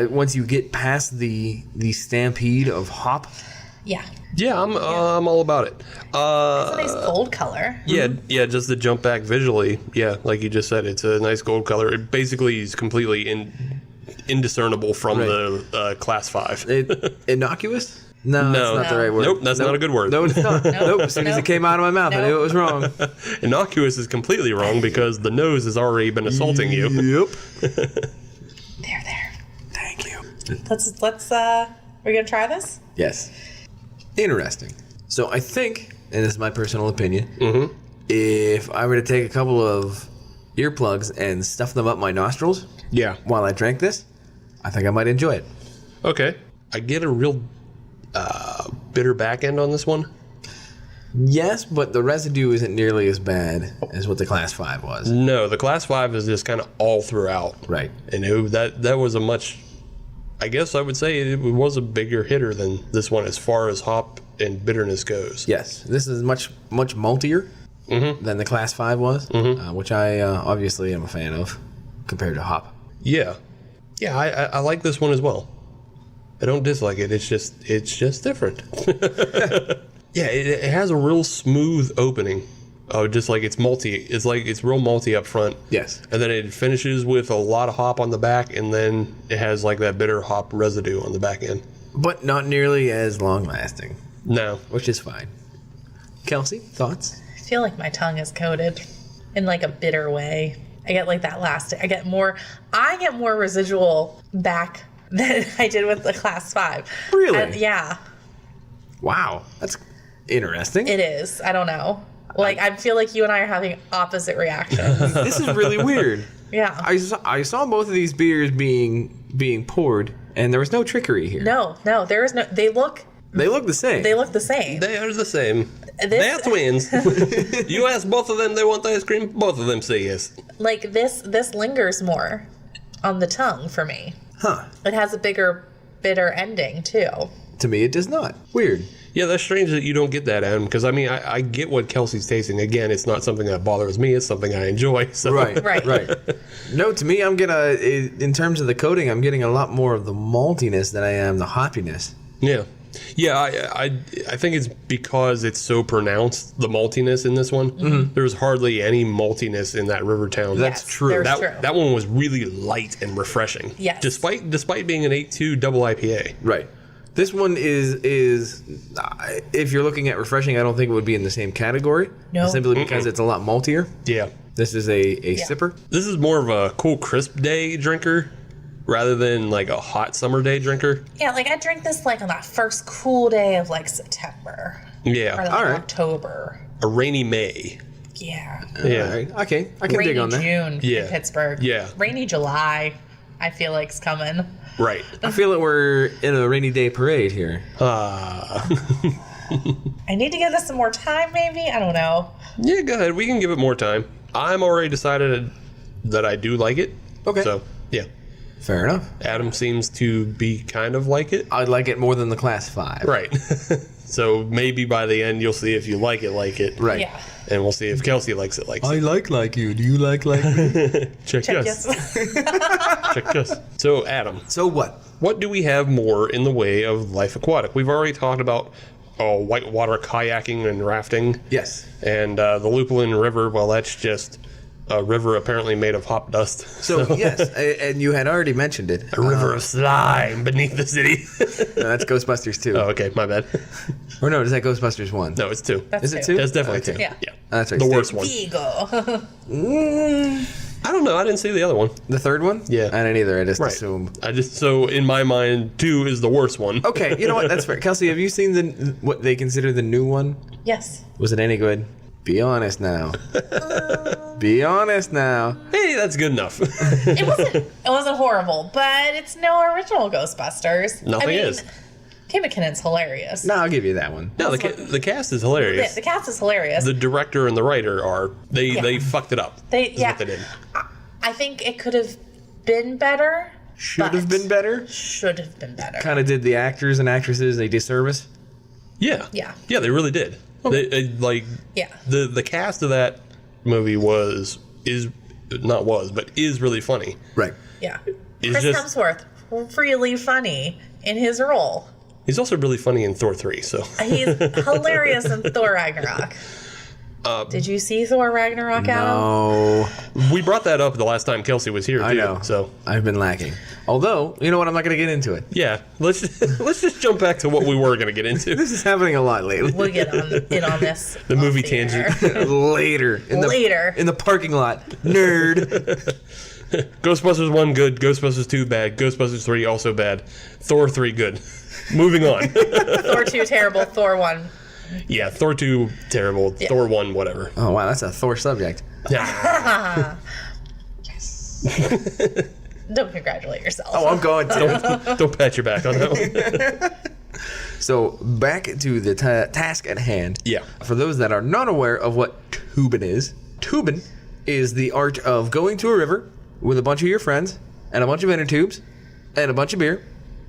Once you get past the stampede of hop, Yeah. Yeah, I'm all about it. It's a nice gold color. Yeah, just to jump back visually. Yeah, like you just said, it's a nice gold color. It basically is completely indiscernible from Right. the class 5. Innocuous? No, No. that's not the right word. Nope, that's not a good word. No, it's not. Nope. As soon as it came out of my mouth, I knew it was wrong. Innocuous is completely wrong because the nose has already been assaulting you. Yep. There. Thank you. Let's we're gonna try this? Yes. Interesting. So I think, and this is my personal opinion, if I were to take a couple of earplugs and stuff them up my nostrils Yeah. while I drank this, I think I might enjoy it. Okay. I get a real bitter back end on this one. Yes, but the residue isn't nearly as bad as what the Class 5 was. No, the class 5 is just kind of all throughout. Right. And that was a much, I guess I would say it was a bigger hitter than this one as far as hop and bitterness goes. Yes, this is much maltier than the Class 5 was, which I obviously am a fan of compared to hop. Yeah. Yeah, I like this one as well. I don't dislike it. It's just different. Yeah, it has a real smooth opening. Oh, just like it's malty. It's like it's real malty up front. Yes. And then it finishes with a lot of hop on the back, and then it has like that bitter hop residue on the back end. But not nearly as long lasting, No. which is fine. Kelsey, thoughts? I feel like my tongue is coated in like a bitter way. I get like that last. I get more residual back than I did with the Class 5. Really? Yeah, Wow, that's interesting. it is. I don't know. Like I feel like you and I are having opposite reactions. This is really weird. Yeah. I saw both of these beers being poured, and there was no trickery here. No, there is no. They look the same. the same. They are the same. This- They're twins. You ask both of them they want ice cream, both of them say yes. Like this lingers more on the tongue for me. Huh? It has a bigger bitter ending too. To me, it does not. Weird. Yeah, that's strange that you don't get that, Adam, because I mean, I get what Kelsey's tasting. Again, it's not something that bothers me. It's something I enjoy. So. Right. Right. No, to me, I'm getting in terms of the coating, I'm getting a lot more of the maltiness than I am the hoppiness. Yeah. Yeah, I think it's because it's so pronounced, the maltiness in this one. Mm-hmm. There's hardly any maltiness in that Rivertowne. That's true. That one was really light and refreshing. Yes. Despite being an 8.2 double IPA. Right. This one is if you're looking at refreshing, I don't think it would be in the same category. No. Simply because it's a lot maltier. Yeah. This is a sipper. This is more of a cool, crisp day drinker rather than like a hot summer day drinker. Yeah, like I drink this like on that first cool day of like September. Yeah. Or like October. A rainy May. Yeah. Yeah. Right. Okay. I can dig on that. Rainy June in Pittsburgh. Yeah. Rainy July, I feel like it's coming. Right. I feel that we're in a rainy day parade here. I need to give this some more time, maybe? I don't know. Yeah, go ahead. We can give it more time. I'm already decided that I do like it. Okay. So, yeah. Fair enough. Adam seems to be kind of like it. I'd like it more than the Class 5. Right. So maybe by the end you'll see if you like it. Right. Yeah. And we'll see if Kelsey likes it. I like you. Do you like me? Check yes. Check yes. So, Adam. So what? What do we have more in the way of life aquatic? We've already talked about whitewater kayaking and rafting. Yes. And the Lupulin River, well, that's just a river apparently made of hop dust. So yes, and you had already mentioned it. A river of slime beneath the city. No, that's Ghostbusters 2. Oh, okay, my bad. Or no, is that Ghostbusters 1? No, it's 2. That's is it 2? That's definitely 2. Yeah. That's right. The worst one. Vigo. I don't know. I didn't see the other one. The third one? Yeah. I didn't either. I just assumed. So in my mind, 2 is the worst one. Okay, you know what? That's fair. Kelsey, have you seen what they consider the new one? Yes. Was it any good? Be honest now. Be honest now. Hey, that's good enough. It wasn't horrible, but it's no original Ghostbusters. Nothing is. Kate McKinnon's hilarious. No, I'll give you that one. No, the cast is hilarious. The cast is hilarious. The director and the writer are they fucked it up. What they did. I think it could have been better. Should have been better. Should have been better. Kind of did the actors and actresses a disservice. Yeah. Yeah. Yeah, they really did. Okay. The cast of that movie is really funny. Right. Yeah. It's Chris Hemsworth, really funny in his role. He's also really funny in Thor 3, so. He's hilarious in Thor Ragnarok. Did you see Thor Ragnarok, Adam? No. We brought that up the last time Kelsey was here, too. I know. So. I've been lacking. Although, you know what? I'm not going to get into it. Yeah. Let's just jump back to what we were going to get into. This is happening a lot lately. We'll get in on this. The movie tangent. Later. In the parking lot. Nerd. Ghostbusters 1 good, Ghostbusters 2 bad, Ghostbusters 3 also bad, Thor 3 good. Moving on. Thor 2 terrible, Thor 1. Yeah, Thor 2 terrible, Yeah. Thor 1 whatever. Oh, wow. That's a Thor subject. Yeah. Don't congratulate yourself. Oh, I'm going to. Don't pat your back on that one. So, back to the task at hand. Yeah. For those that are not aware of what tubing is the art of going to a river with a bunch of your friends and a bunch of inner tubes and a bunch of beer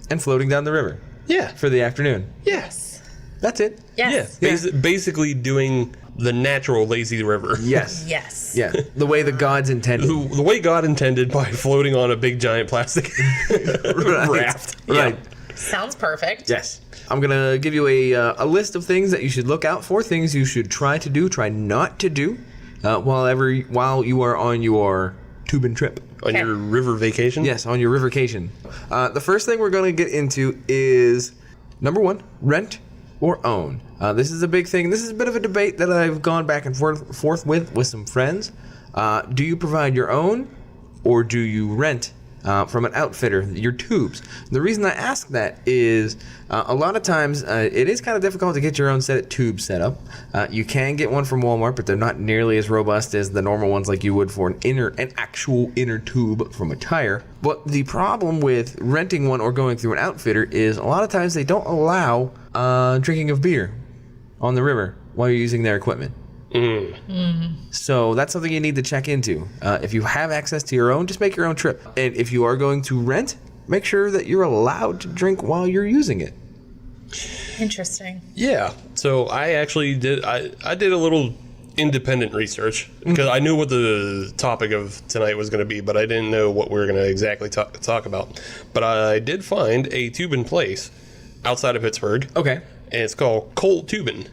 and floating down the river. Yeah. For the afternoon. Yes. That's it. Yes. Yeah. Basically doing the natural lazy river. Yes. Yes. Yeah. The way the gods intended. The way God intended by floating on a big giant plastic raft. Right. Sounds perfect. Yes. I'm going to give you a list of things that you should look out for, things you should try to do, try not to do while you are on your tubing trip. On your river vacation? Yes, on your rivercation. The first thing we're going to get into is, number 1, rent or own. This is a big thing. This is a bit of a debate that I've gone back and forth with some friends. Do you provide your own or do you rent from an outfitter, your tubes? The reason I ask that is a lot of times it is kind of difficult to get your own set of tubes set up. You can get one from Walmart, but they're not nearly as robust as the normal ones like you would for an actual inner tube from a tire. But the problem with renting one or going through an outfitter is a lot of times they don't allow drinking of beer on the river while you're using their equipment. So that's something you need to check into. If you have access to your own, just make your own trip. And if you are going to rent, make sure that you're allowed to drink while you're using it. Interesting. Yeah. So I actually did. I did a little independent research because I knew what the topic of tonight was going to be, but I didn't know what we were going to exactly talk about. But I did find a tube in place outside of Pittsburgh. Okay. And it's called Cold Tubin,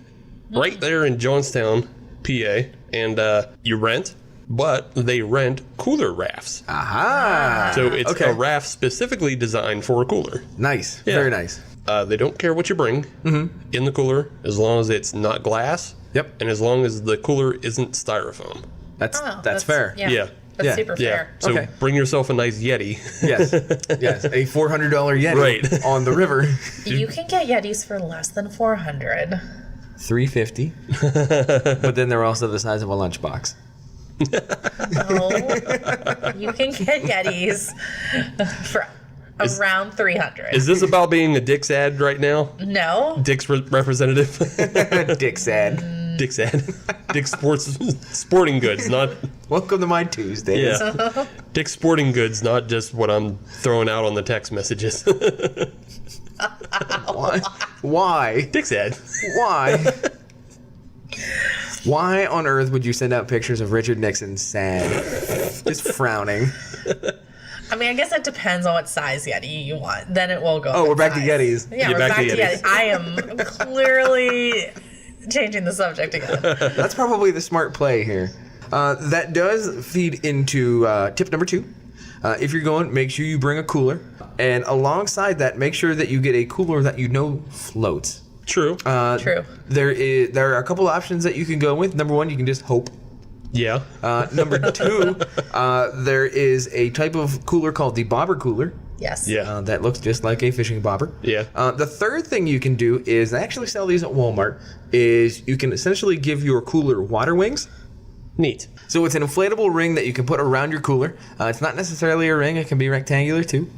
right there in Johnstown, PA. And you rent, but they rent cooler rafts. Aha. So it's a raft specifically designed for a cooler. Nice. Yeah. Very nice. They don't care what you bring in the cooler, as long as it's not glass. Yep. And as long as the cooler isn't styrofoam. That's fair. Yeah. Yeah. That's Yeah. super Yeah. fair. So Okay. bring yourself a nice Yeti. Yes. Yes. A $400 Yeti Right. on the river. You can get Yetis for less than $400. $350. But then they're also the size of a lunchbox. No, you can get Yetis for around $300. Is this about being a Dick's ad right now? No. Dick's representative? Dick's ad. Dick's ad. Dick's Sporting Goods, not... Welcome to my Tuesday. Yeah. Dick's Sporting Goods, not just what I'm throwing out on the text messages. Why? Dick's ad. Why? Why on earth would you send out pictures of Richard Nixon sad? Just frowning. I mean, I guess it depends on what size Yeti you want. Then it will go. Oh, with we're back to size. Yetis. Yeah, we're back to Yetis. I am clearly changing the subject again. That's probably the smart play here. That does feed into tip number 2. If you're going, make sure you bring a cooler. And alongside that, make sure that you get a cooler that you know floats. True. True. There are a couple options that you can go with. Number 1, you can just hope. Yeah. Number 2, there is a type of cooler called the bobber cooler. Yes. Yeah. That looks just like a fishing bobber. Yeah. The third thing you can do is, they actually sell these at Walmart, is you can essentially give your cooler water wings. Neat. So it's an inflatable ring that you can put around your cooler. It's not necessarily a ring. It can be rectangular too.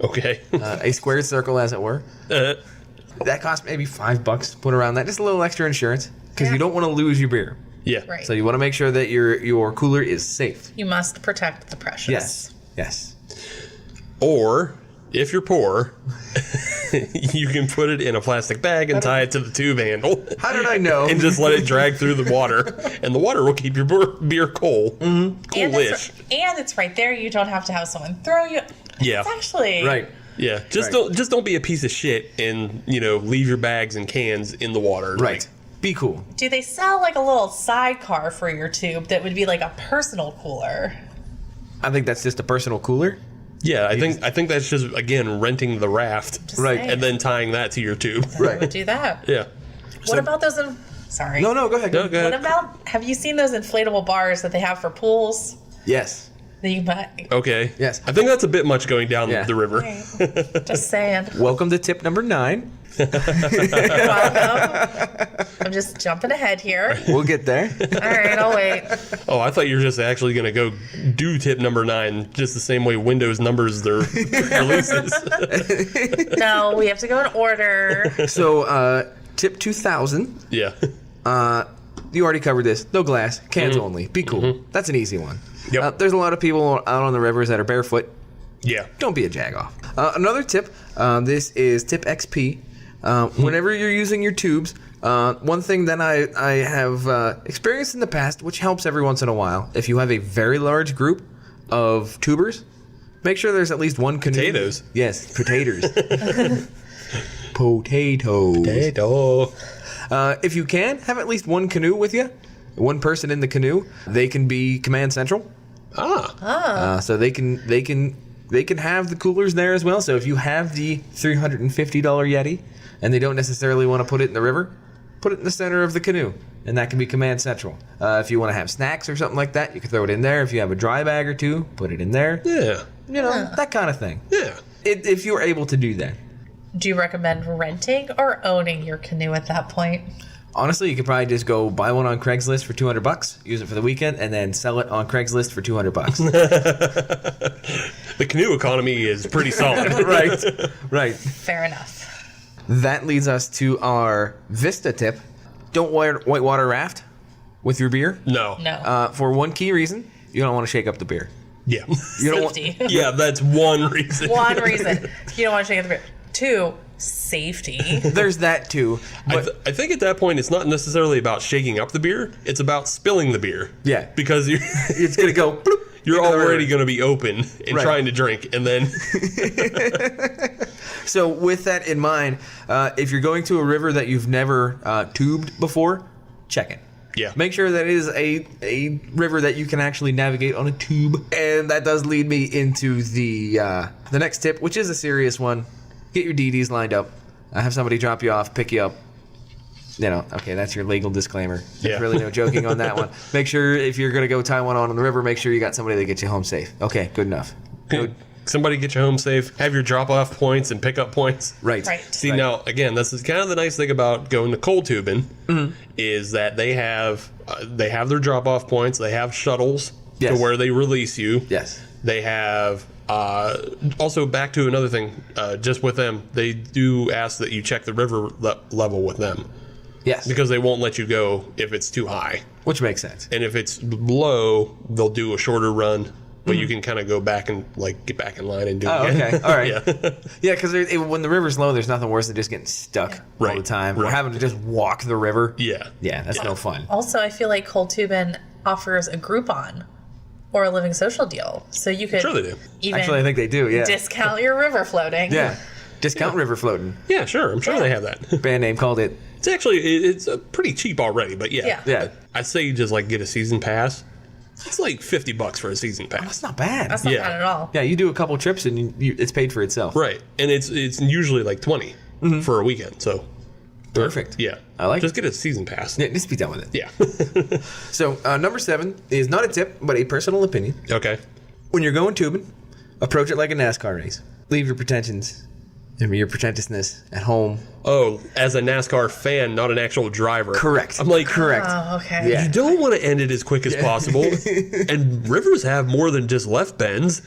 Okay. A squared circle, as it were. That costs maybe $5 to put around that. Just a little extra insurance, because you don't want to lose your beer. Yeah. Right. So you want to make sure that your cooler is safe. You must protect the precious. Yes. Yes. Or, if you're poor, you can put it in a plastic bag and tie it to the tube handle. How did I know? And just let it drag through the water. And the water will keep your beer cold. And Coolish. it's right there. You don't have to have someone throw you. Yeah. It's actually Right. Yeah. Just Right. don't be a piece of shit and, leave your bags and cans in the water. Right. Like, Be cool. Do they sell like a little sidecar for your tube that would be like a personal cooler? I think that's just a personal cooler. yeah, I think that's just, again, renting the raft. Just Right. saying. And then tying that to your tube. I would do that. Yeah. What about those? Sorry. No, go ahead. No, go What ahead. about? Have you seen those inflatable bars that they have for pools? Yes. That you buy. Okay. Yes. I think that's a bit much going down Yeah. the river. Just saying. Welcome to tip number 9. Welcome. I'm just jumping ahead here. We'll get there. All right, I'll wait. Oh, I thought you were just actually going to go do tip number 9 just the same way Windows numbers their releases. No, we have to go in order. So, tip 2000. Yeah. You already covered this. No glass. Cans only. Be cool. That's an easy one. Yep. There's a lot of people out on the rivers that are barefoot. Yeah. Don't be a jagoff. Another tip. This is tip XP. Whenever you're using your tubes, one thing that I have experienced in the past, which helps every once in a while, if you have a very large group of tubers, make sure there's at least one canoe. Potatoes. Yes, potatoes. Potatoes. Potato. If you can, have at least one canoe with you. One person in the canoe. They can be command central. So they can have the coolers there as well. So if you have the $350 Yeti and they don't necessarily want to put it in the river, put it in the center of the canoe, and that can be command central. If you want to have snacks or something like that, you can throw it in there. If you have a dry bag or two, put it in there. Yeah. That kind of thing. Yeah. If you're able to do that. Do you recommend renting or owning your canoe at that point? Honestly, you could probably just go buy one on Craigslist for $200, use it for the weekend, and then sell it on Craigslist for $200. The canoe economy is pretty solid. Right. Fair enough. That leads us to our Vista tip. Don't whitewater raft with your beer. No. No. For one key reason, you don't want to shake up the beer. Yeah. You don't Safety. Yeah, that's one reason. One reason. You don't want to shake the beer. 2, safety. There's that too. But I think at that point, it's not necessarily about shaking up the beer. It's about spilling the beer. Yeah. Because it's going to go bloop, you're into the already river. going to be open and Right. trying to drink. And then... So with that in mind, if you're going to a river that you've never tubed before, check it. Yeah. Make sure that it is a river that you can actually navigate on a tube. And that does lead me into the next tip, which is a serious one. Get your DDs lined up. Have somebody drop you off, pick you up. You know, okay, that's your legal disclaimer. There's Yeah. really no joking on that one. Make sure if you're going to go tie one on the river, make sure you got somebody that gets you home safe. Okay, good enough. Good. Somebody get you home safe. Have your drop-off points and pick-up points. Right. Right. See, now, again, this is kind of the nice thing about going to cold tubing Mm-hmm. is that they have their drop-off points. They have shuttles Yes. to where they release you. Yes. They have also back to another thing. Just with them, they do ask that you check the river level with them Yes. because they won't let you go if it's too high, Which makes sense. and if it's low, they'll do a shorter run. But you can kind of go back and get back in line and do it Oh, again. okay. All right. Yeah. Yeah, because when the river's low, there's nothing worse than just getting stuck all Right, the time. Or right. having to just walk the river. Yeah. Yeah, that's no fun. Also, I feel like cold tubing offers a Groupon or a living social deal, so you could Sure they do. even Actually, I think they do, yeah. discount your river floating. Yeah. Discount river floating. Yeah, sure. I'm sure they have that. Band name called it. It's actually it's pretty cheap already, but yeah. Yeah. I'd say you just get a season pass. It's like $50 for a season pass. That's not bad. That's not Yeah. bad at all. Yeah, you do a couple trips and it's paid for itself. Right, and it's usually like 20 for a weekend. So Perfect. yeah, I like just it. get a season pass. Yeah, just be done with it. Yeah. So, number 7 is not a tip, but a personal opinion. Okay. When you're going tubing, approach it like a NASCAR race. Leave your pretensions and your pretentiousness at home. Oh, as a NASCAR fan, not an actual driver. Correct. I'm like, Correct. Oh, okay. Yeah. you don't want to end it as quick as possible. And rivers have more than just left bends.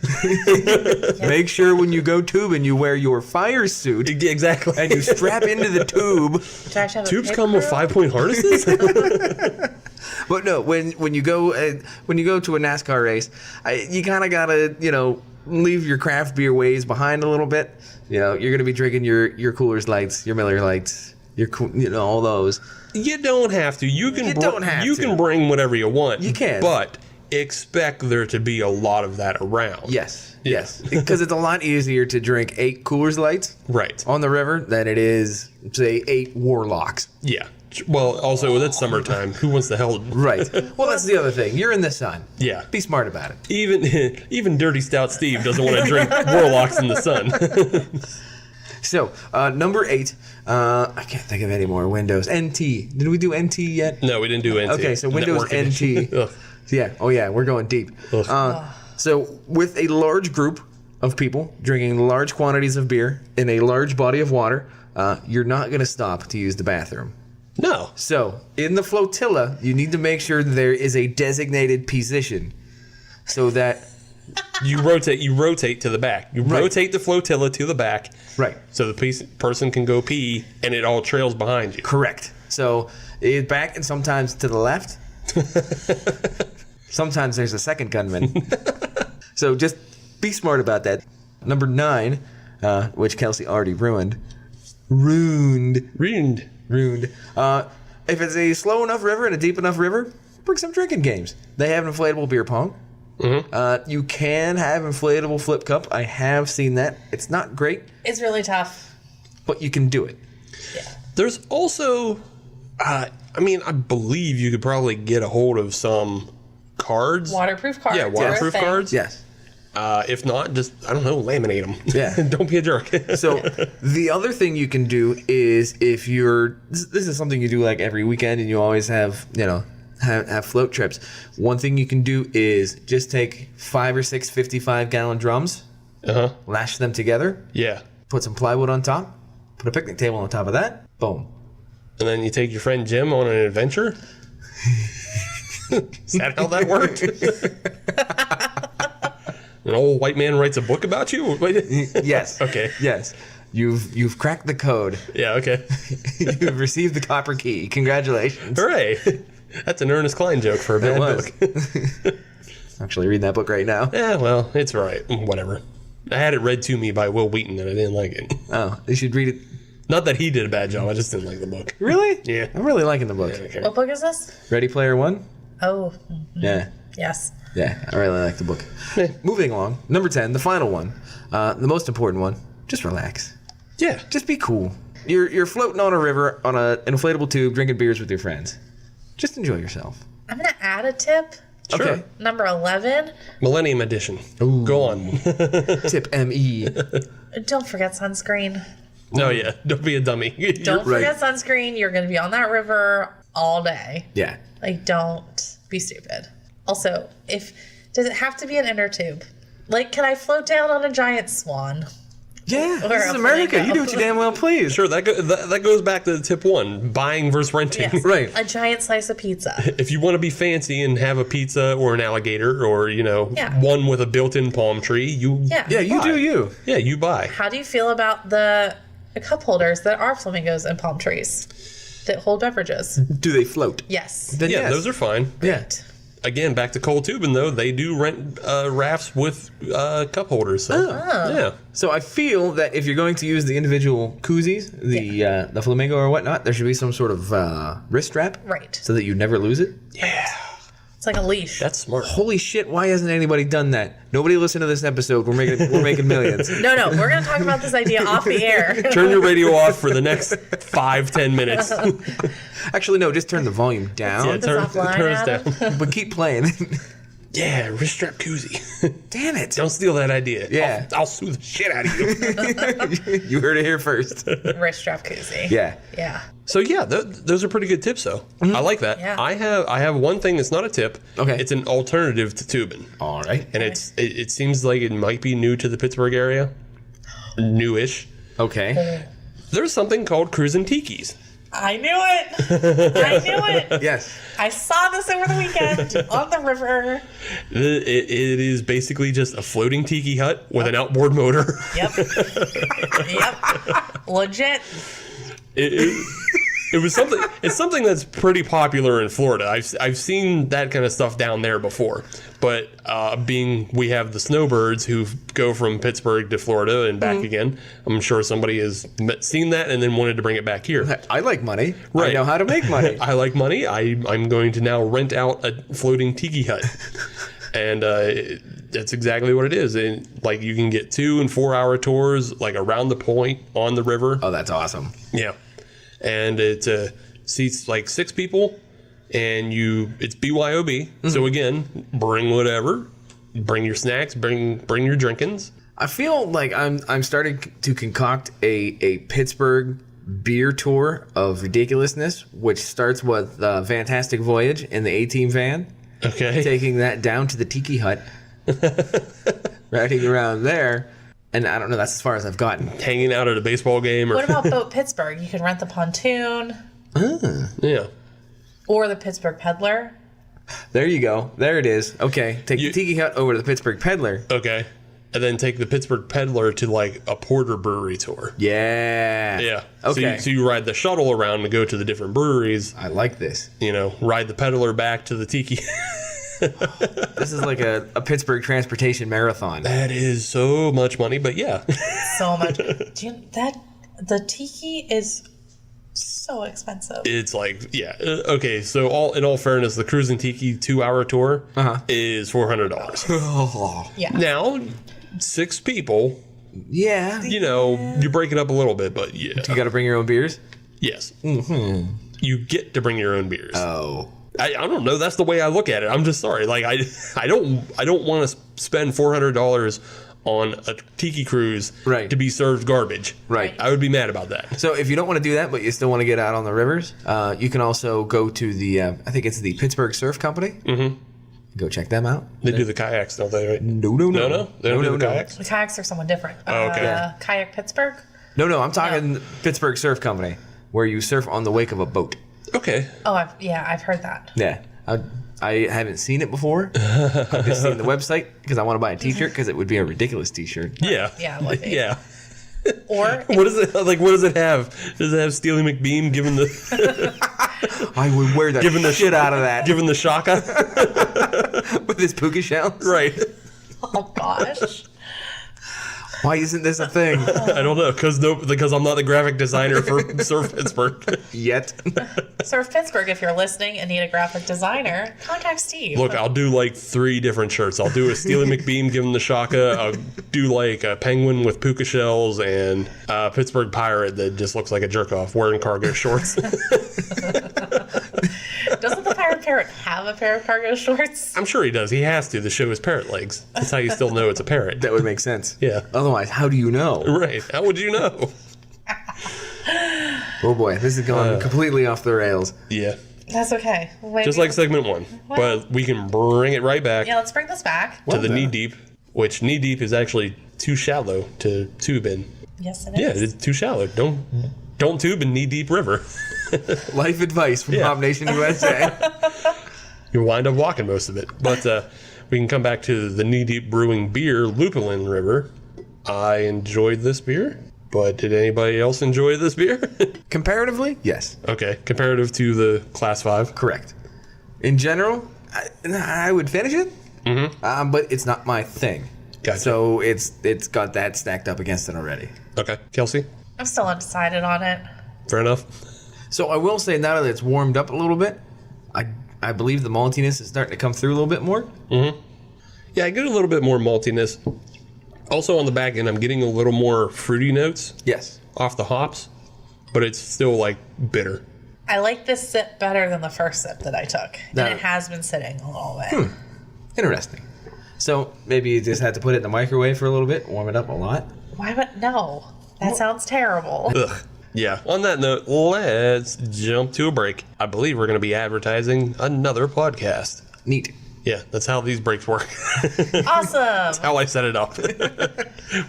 Make sure when you go tubing, you wear your fire suit Exactly. and you strap into the tube. Do I actually have a Tubes paper come with route? 5-point harnesses. But no, when you go to a NASCAR race, you kind of gotta leave your craft beer ways behind a little bit. You're gonna be drinking your Coors Lights, your Miller Lights, all those. You don't have to. You can. don't have You to. can bring whatever you want. You can. but expect there to be a lot of that around. Yes, Yeah. yes, because it's a lot easier to drink 8 Coors Lights Right. on the river than it is say 8 Warlocks. Yeah. Well, also that's summertime. Who wants the hell? Right. Well, that's the other thing. You're in the sun. Yeah. Be smart about it. Even Dirty Stout Steve doesn't want to drink Warlocks in the sun. So, number 8, I can't think of any more. Windows NT. Did we do NT yet? No, we didn't do NT. Okay, so Windows Network edition. NT. Ugh. Yeah. Oh, yeah. We're going deep. So, with a large group of people drinking large quantities of beer in a large body of water, you're not going to stop to use the bathroom. No. So, in the flotilla, you need to make sure there is a designated position so that. You rotate to the back. You Right. rotate the flotilla to the back. Right. So the person can go pee and it all trails behind you. Correct. So, it's back and sometimes to the left. Sometimes there's a second gunman. So, just be smart about that. Number 9, which Kelsey already ruined. Ruined. If it's a slow enough river and a deep enough river, bring some drinking games. They have an inflatable beer pong. Mm-hmm. You can have inflatable flip cup. I have seen that. It's not great, It's really tough. but you can do it. There's also, I believe you could probably get a hold of some cards. Waterproof cards. Yeah, are a waterproof thing. cards. Yes. If not, just, I don't know, laminate them. Yeah. Don't be a jerk. So the other thing you can do is if this is something you do like every weekend and you always have have float trips. One thing you can do is just take 5 or 6 55-gallon drums, Uh-huh. lash them together, Yeah. put some plywood on top, put a picnic table on top of that, boom. And then you take your friend Jim on an adventure? Is that how that worked? An old white man writes a book about you? Yes. Okay. Yes. You've cracked the code. Yeah, okay. You've received the copper key. Congratulations. Hooray. That's an Ernest Klein joke for a bad was. book. Actually reading that book right now. Yeah, well, it's all right. Whatever. I had it read to me by Will Wheaton and I didn't like it. Oh, you should read it. Not that he did a bad job, I just didn't like the book. Really? Yeah. I'm really liking the book. Okay. What book is this? Ready Player One? Oh, Yeah. yes. Yeah, I really like the book. Moving along. Number 10, the final one. The most important one. Just relax. Yeah. Just be cool. You're floating on a river on an inflatable tube, drinking beers with your friends. Just enjoy yourself. I'm going to add a tip. Sure. Okay. Number 11. Millennium Edition. Go on. Tip ME. Don't forget sunscreen. No, yeah. Don't be a dummy. Don't forget sunscreen. You're going to be on that river all day. Yeah. Like, don't be stupid. Also, does it have to be an inner tube? Like, can I float down on a giant swan? Yeah, Or this is a America. flamingo. You do what you damn well please. Sure, that goes back to tip 1, buying versus renting. Yes. Right. A giant slice of pizza. If you want to be fancy and have a pizza or an alligator or, Yeah. one with a built-in palm tree, you Yeah, you buy. do you. Yeah, you buy. How do you feel about the cup holders that are flamingos and palm trees that hold beverages? Do they float? Yes. Then Yeah, yes. those are fine. Yeah. Again, back to cold tubing, though, they do rent rafts with cup holders. So, yeah. So I feel that if you're going to use the individual koozies, the flamingo or whatnot, there should be some sort of wrist strap. Right. So that you never lose it. Yeah. It's like a leash. That's smart. Holy shit, why hasn't anybody done that? Nobody listened to this episode. We're making millions. No, we're going to talk about this idea off the air. Turn your radio off for the next 5-10 minutes. Actually, no, just turn the volume down. Yeah, turn offline, us Adam. down. But keep playing. Yeah, wrist strap koozie. Damn it. Don't steal that idea. Yeah. I'll sue the shit out of you. You heard it here first. Wrist strap koozie. Yeah. Yeah. So yeah, those are pretty good tips, though. I like that. Yeah. I have one thing that's not a tip. Okay. It's an alternative to tubing, All right. and it seems like it might be new to the Pittsburgh area, newish. Okay. There's something called cruising tikis. I knew it. I knew it. Yes. I saw this over the weekend on the river. It is basically just a floating tiki hut with an outboard motor. Yep. Yep. Legit. It was something. It's something that's pretty popular in Florida. I've seen that kind of stuff down there before. But we have the snowbirds who go from Pittsburgh to Florida and back again. I'm sure somebody has seen that and then wanted to bring it back here. I like money. Right. I know how to make money. I like money. I'm going to now rent out a floating tiki hut, and that's exactly what it is. And like you can get 2 and 4 hour tours like around the point on the river. Oh, that's awesome. Yeah, and it seats like 6 people, and it's BYOB. So again, bring whatever, bring your snacks, bring your drinkings. I feel like I'm starting to concoct a Pittsburgh beer tour of ridiculousness, which starts with Fantastic Voyage in the A-Team van, Okay, taking that down to the Tiki Hut, riding around there, and I don't know, that's as far as I've gotten. hanging out at a baseball game, or What about Boat Pittsburgh? You can rent the pontoon yeah. or the Pittsburgh Peddler. There you go. There it is. Okay, take You- the Tiki Hut over to the Pittsburgh Peddler. Okay, and then take the Pittsburgh Peddler to like a porter brewery tour. Yeah. Yeah. Okay. So you ride the shuttle around to go to the different breweries. I like this. Ride the peddler back to the tiki. This is like a Pittsburgh transportation marathon. That is so much money, but yeah. So much. The tiki is so expensive. It's like, yeah. Okay, so in all fairness, the cruising tiki 2 hour tour is $400. Oh. Yeah. Now, 6 people, Yeah. you break it up a little bit, but yeah. You got to bring your own beers? Yes. Mm-hmm. You get to bring your own beers. Oh. I don't know. That's the way I look at it. I'm just sorry. Like I don't want to spend $400 on a tiki cruise Right. to be served garbage. Right. I would be mad about that. So if you don't want to do that, but you still want to get out on the rivers, you can also go to the, I think it's the Pittsburgh Surf Company. Mm-hmm. Go check them out. They do the kayaks, don't they? Right? No. No. They don't do the kayaks. The kayaks are someone different. Oh, okay. Yeah. Kayak Pittsburgh? No, I'm talking Pittsburgh Surf Company, where you surf on the wake of a boat. Okay. Oh, I've heard that. Yeah. I haven't seen it before. I've just seen the website because I want to buy a t-shirt because it would be a ridiculous t-shirt. Yeah. Yeah, it would be. Yeah. Or What is it like? What does it have? Does it have Steely McBeam giving the I would wear the shit out of that giving the shaka? with his puka shells. Right. oh gosh. Why isn't this a thing? I don't know, because I'm not the graphic designer for Surf Pittsburgh. Yet. Surf Pittsburgh, if you're listening and need a graphic designer, contact Steve. Look, I'll do like 3 different shirts. I'll do a Steely McBeam, give him the shaka. I'll do like a penguin with puka shells and a Pittsburgh pirate that just looks like a jerk off wearing cargo shorts. Doesn't the pirate parrot have a pair of cargo shorts? I'm sure he does. He has to show his parrot legs. That's how you still know it's a parrot. That would make sense. Yeah. Otherwise, how do you know? Right. How would you know? Oh boy, this is going completely off the rails. Yeah. That's okay. Just like segment 1. But we can bring it right back Yeah, let's bring this back. to the knee deep, which knee deep is actually too shallow to tube in. Yes, it is. Yeah, it's too shallow. Don't tube in knee deep river. Life advice from Yeah. Hop Nation USA. You'll wind up walking most of it. But we can come back to the Knee Deep Brewing beer, Lupulin River. I enjoyed this beer, but did anybody else enjoy this beer? Comparatively, yes. Okay, comparative to the Class 5. Correct. In general, I would finish it, but it's not my thing. Gotcha. So it's got that stacked up against it already. Okay, Kelsey, I'm still undecided on it. fair enough. So I will say now that it's warmed up a little bit, I believe the maltiness is starting to come through a little bit more. Yeah, I get a little bit more maltiness. Also on the back end, I'm getting a little more fruity notes Yes. off the hops, but it's still like bitter. I like this sip better than the first sip that I took. Now- And it has been sitting a little bit. Interesting. So maybe you just had to put it in the microwave for a little bit, warm it up a lot. Why would no? That sounds terrible. Ugh. Yeah. On that note, let's jump to a break. I believe we're going to be advertising another podcast. Neat. Yeah, that's how these breaks work. Awesome. How I set it up.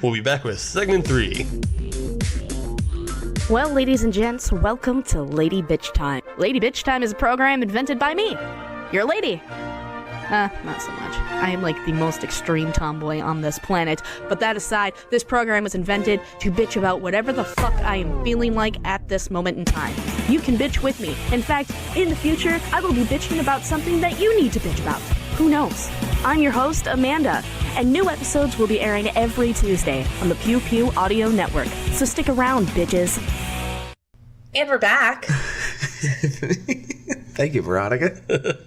We'll be back with segment 3. Well, ladies and gents, welcome to Lady Bitch Time. Lady Bitch Time is a program invented by me, your lady. Not so much. I am like the most extreme tomboy on this planet. But that aside, this program was invented to bitch about whatever the fuck I am feeling like at this moment in time. You can bitch with me. In fact, in the future, I will be bitching about something that you need to bitch about. Who knows? I'm your host, Amanda, and new episodes will be airing every Tuesday on the Pew Pew Audio Network. So stick around, bitches. And we're back. Thank you, Veronica.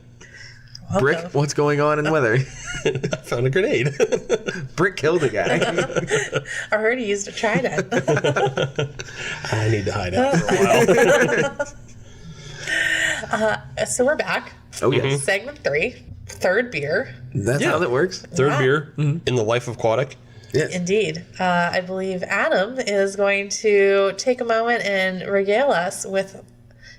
Brick, Welcome. what's going on in the weather? I found a grenade. Brick killed a guy. I heard he used a trident. I need to hide out for a while. So we're back. Oh, yes. Segment 3. Third beer. That's Yeah. how that works. Third Yeah. beer in the life of aquatic. Yes. Indeed. I believe Adam is going to take a moment and regale us with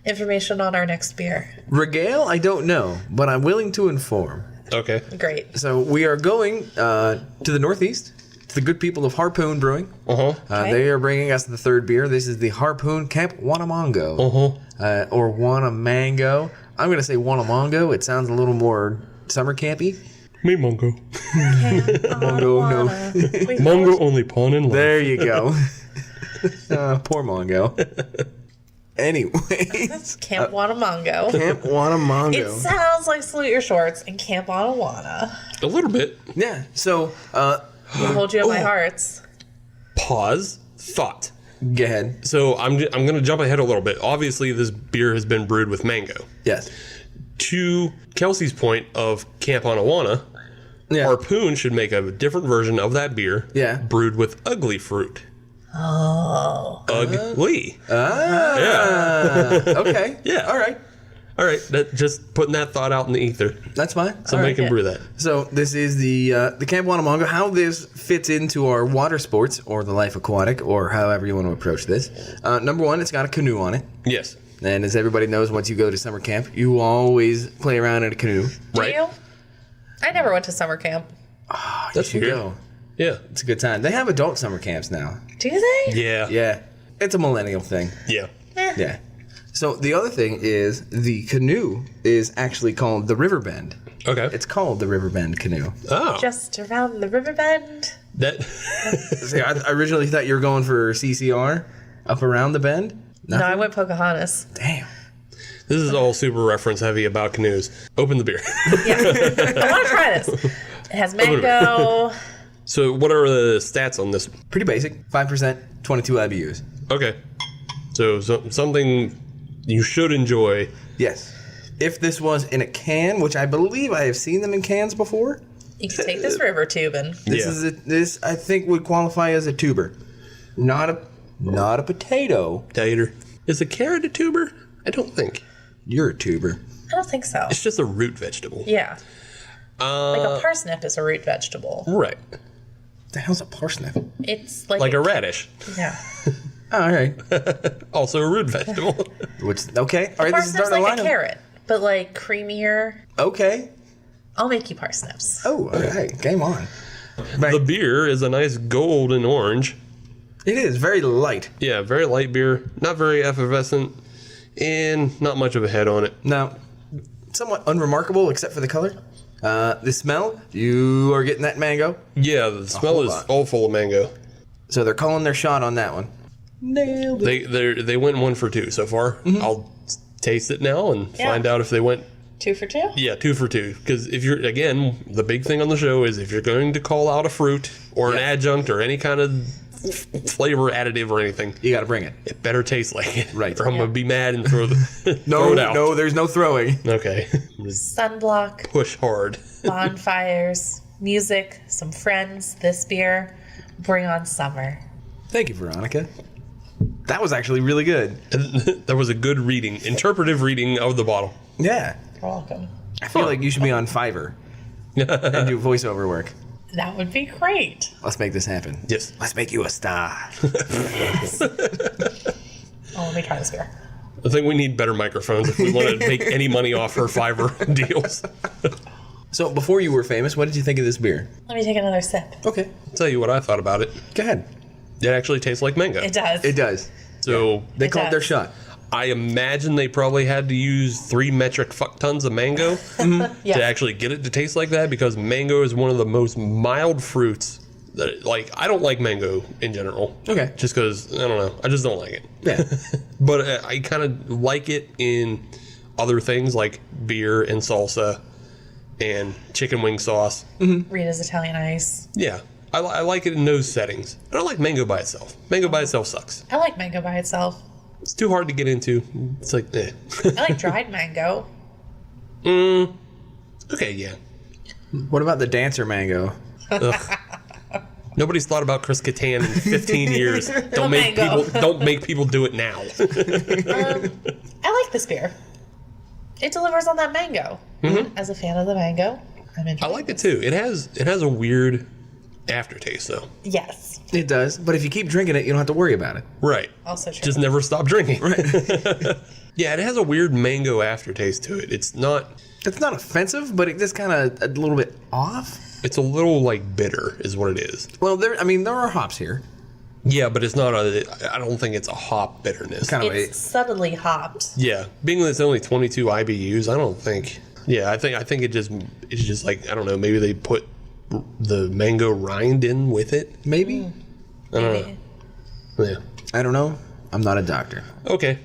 information on our next beer. Regale, I don't know, but I'm willing to inform. Okay. Great. So we are going to the Northeast, to the good people of Harpoon Brewing. They are bringing us the third beer. This is the Harpoon Camp Wannamango. Or Wannamango. I'm going to say Wannamango. It sounds a little more summer campy. Me Mongo. Mongo, no. Mongo only pawn in life. There you go. Poor Mongo. Anyways, Camp Wannamango. Camp Wannamango. It sounds like Salute Your Shorts and Camp Wanna. A little bit. Yeah. So, We hold you at my hearts. Pause. Thought. go ahead. So I'm going to jump ahead a little bit. Obviously, this beer has been brewed with mango. Yes. To Kelsey's point of Camp Anawana, Yeah. Harpoon should make a different version of that beer. Yeah. Brewed with ugly fruit. Oh. Ugly. Okay. Yeah. All right. All right. Just putting that thought out in the ether. That's fine. So make him yeah. brew that. So this is the Camp Wannamango. How this fits into our water sports or the life aquatic or however you want to approach this. Number one, it's got a canoe on it. Yes. And as everybody knows, once you go to summer camp, you always play around in a canoe. Do Right. you? I never went to summer camp. That's You weird. go. Yeah. It's a good time. They have adult summer camps now. Do they? Yeah. Yeah. It's a millennial thing. Yeah. Yeah. So the other thing is the canoe is actually called the Riverbend. Okay. It's called the Riverbend canoe. Oh. Just around the riverbend. That. See, I originally thought you were going for CCR, up around the bend. No, I went Pocahontas. Damn. This is all super reference heavy about canoes. Open the beer. Yeah. I want to try this. It has mango, So what are the stats on this? Pretty basic. 5%, 22 IBUs. Okay. So something you should enjoy. Yes. If this was in a can, which I believe I have seen them in cans before, You can take this river tubing. this I think would qualify as a tuber, not a potato. Tater. Is a carrot a tuber? I don't think. You're a tuber. I don't think so. It's just a root vegetable. Yeah. Like a parsnip is a root vegetable. Right. The hell's a parsnip? It's like, Like a radish. Yeah. Oh, all right. Also a root vegetable. Which okay. All right. This is Parsnip's starting to like line a up. carrot, but like creamier. Okay. I'll make you parsnips. Oh, all right. Game on. Right. The beer is a nice golden orange. It is very light. Yeah, very light beer. Not very effervescent. And not much of a head on it. Now, somewhat unremarkable except for the color. The smell, you are getting that mango. Yeah, the smell whole is lot. all full of mango. So they're calling their shot on that one. Nailed it. They went 1 for 2 so far. I'll taste it now and find out if they went 2 for 2? Yeah, 2 for 2. Because if you're, again, the big thing on the show is if you're going to call out a fruit or an adjunct or any kind of flavor additive or anything, You got to bring it. it better taste like it. Right. Or I'm going to be mad and throw No, it out. no, there's no throwing. Okay. Sunblock, Push hard. bonfires, music, some friends, this beer. Bring on summer. Thank you, Veronica. That was actually really good. That was a good reading, interpretive reading of the bottle. Yeah. You're welcome. I feel like you should be on Fiverr and do voiceover work. That would be great. Let's make this happen. Yes. Let's make you a star. Oh, let me try this beer. I think we need better microphones if we want to make any money off her Fiverr deals. So before you were famous, what did you think of this beer? Let me take another sip. Okay. I'll tell you what I thought about it. Go ahead. It actually tastes like mango. It does. It does. So They It called their does. shot. I imagine they probably had to use 3 metric fuck tons of mango Yeah. to actually get it to taste like that, because mango is one of the most mild fruits that, like, I don't like mango in general. Okay. Just because, I don't know, I just don't like it. Yeah. But I kind of like it in other things like beer and salsa and chicken wing sauce. Rita's Italian Ice. Yeah. I like it in those settings. I don't like mango by itself. Mango by itself sucks. I like mango by itself. It's too hard to get into. It's like, eh. I like dried mango. Okay, yeah. What about the dancer mango? Ugh. Nobody's thought about Chris Kattan in 15 years. Don't mango. make people do it now. I like this beer. It delivers on that mango. As a fan of the mango, I'm I enjoying like it too. It has a weird aftertaste though. Yes. It does, but if you keep drinking it, you don't have to worry about it. Right. Also true. Just never stop drinking. Right. Yeah, it has a weird mango aftertaste to it. It's not. It's not offensive, but it just kind of a little bit off. It's a little like bitter, is what it is. Well, there are hops here. Yeah, but it's not a. I don't think it's a hop bitterness. Kind of It's subtly hopped. Yeah, being that it's only 22 IBUs, I don't think. Yeah, I think it's just like, I don't know. Maybe they put the mango rind in with it. maybe. I don't know. Yeah. I don't know. I'm not a doctor. Okay.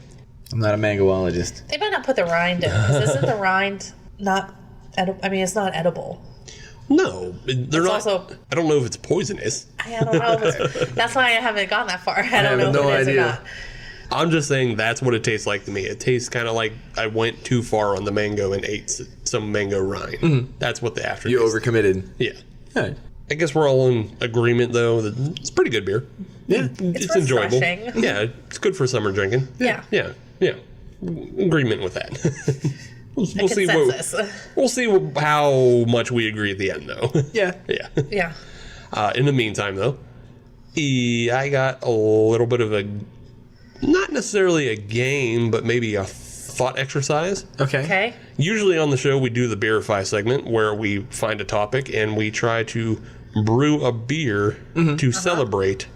I'm not a mangoologist. They might not put the rind in, because isn't the rind not edible? I mean, it's not edible. No, they're not. also- I don't know if it's poisonous. I don't know. If it's, that's why I haven't gone that far. I don't know have if no it is idea. or not. I'm just saying that's what it tastes like to me. It tastes kind of like I went too far on the mango and ate some mango rind. That's what the aftertaste. You overcommitted. Yeah. All right. I guess we're all in agreement though that it's pretty good beer. Yeah. It's enjoyable. refreshing. Yeah, it's good for summer drinking. Yeah. Yeah. Yeah. Agreement with that. we'll A see consensus. we'll see how much we agree at the end though. Yeah. Yeah. Yeah. In the meantime, though, I got a little bit of a, not necessarily a game, but maybe a thought exercise. Okay. Okay. Usually on the show, we do the Beerify segment where we find a topic and we try to brew a beer to celebrate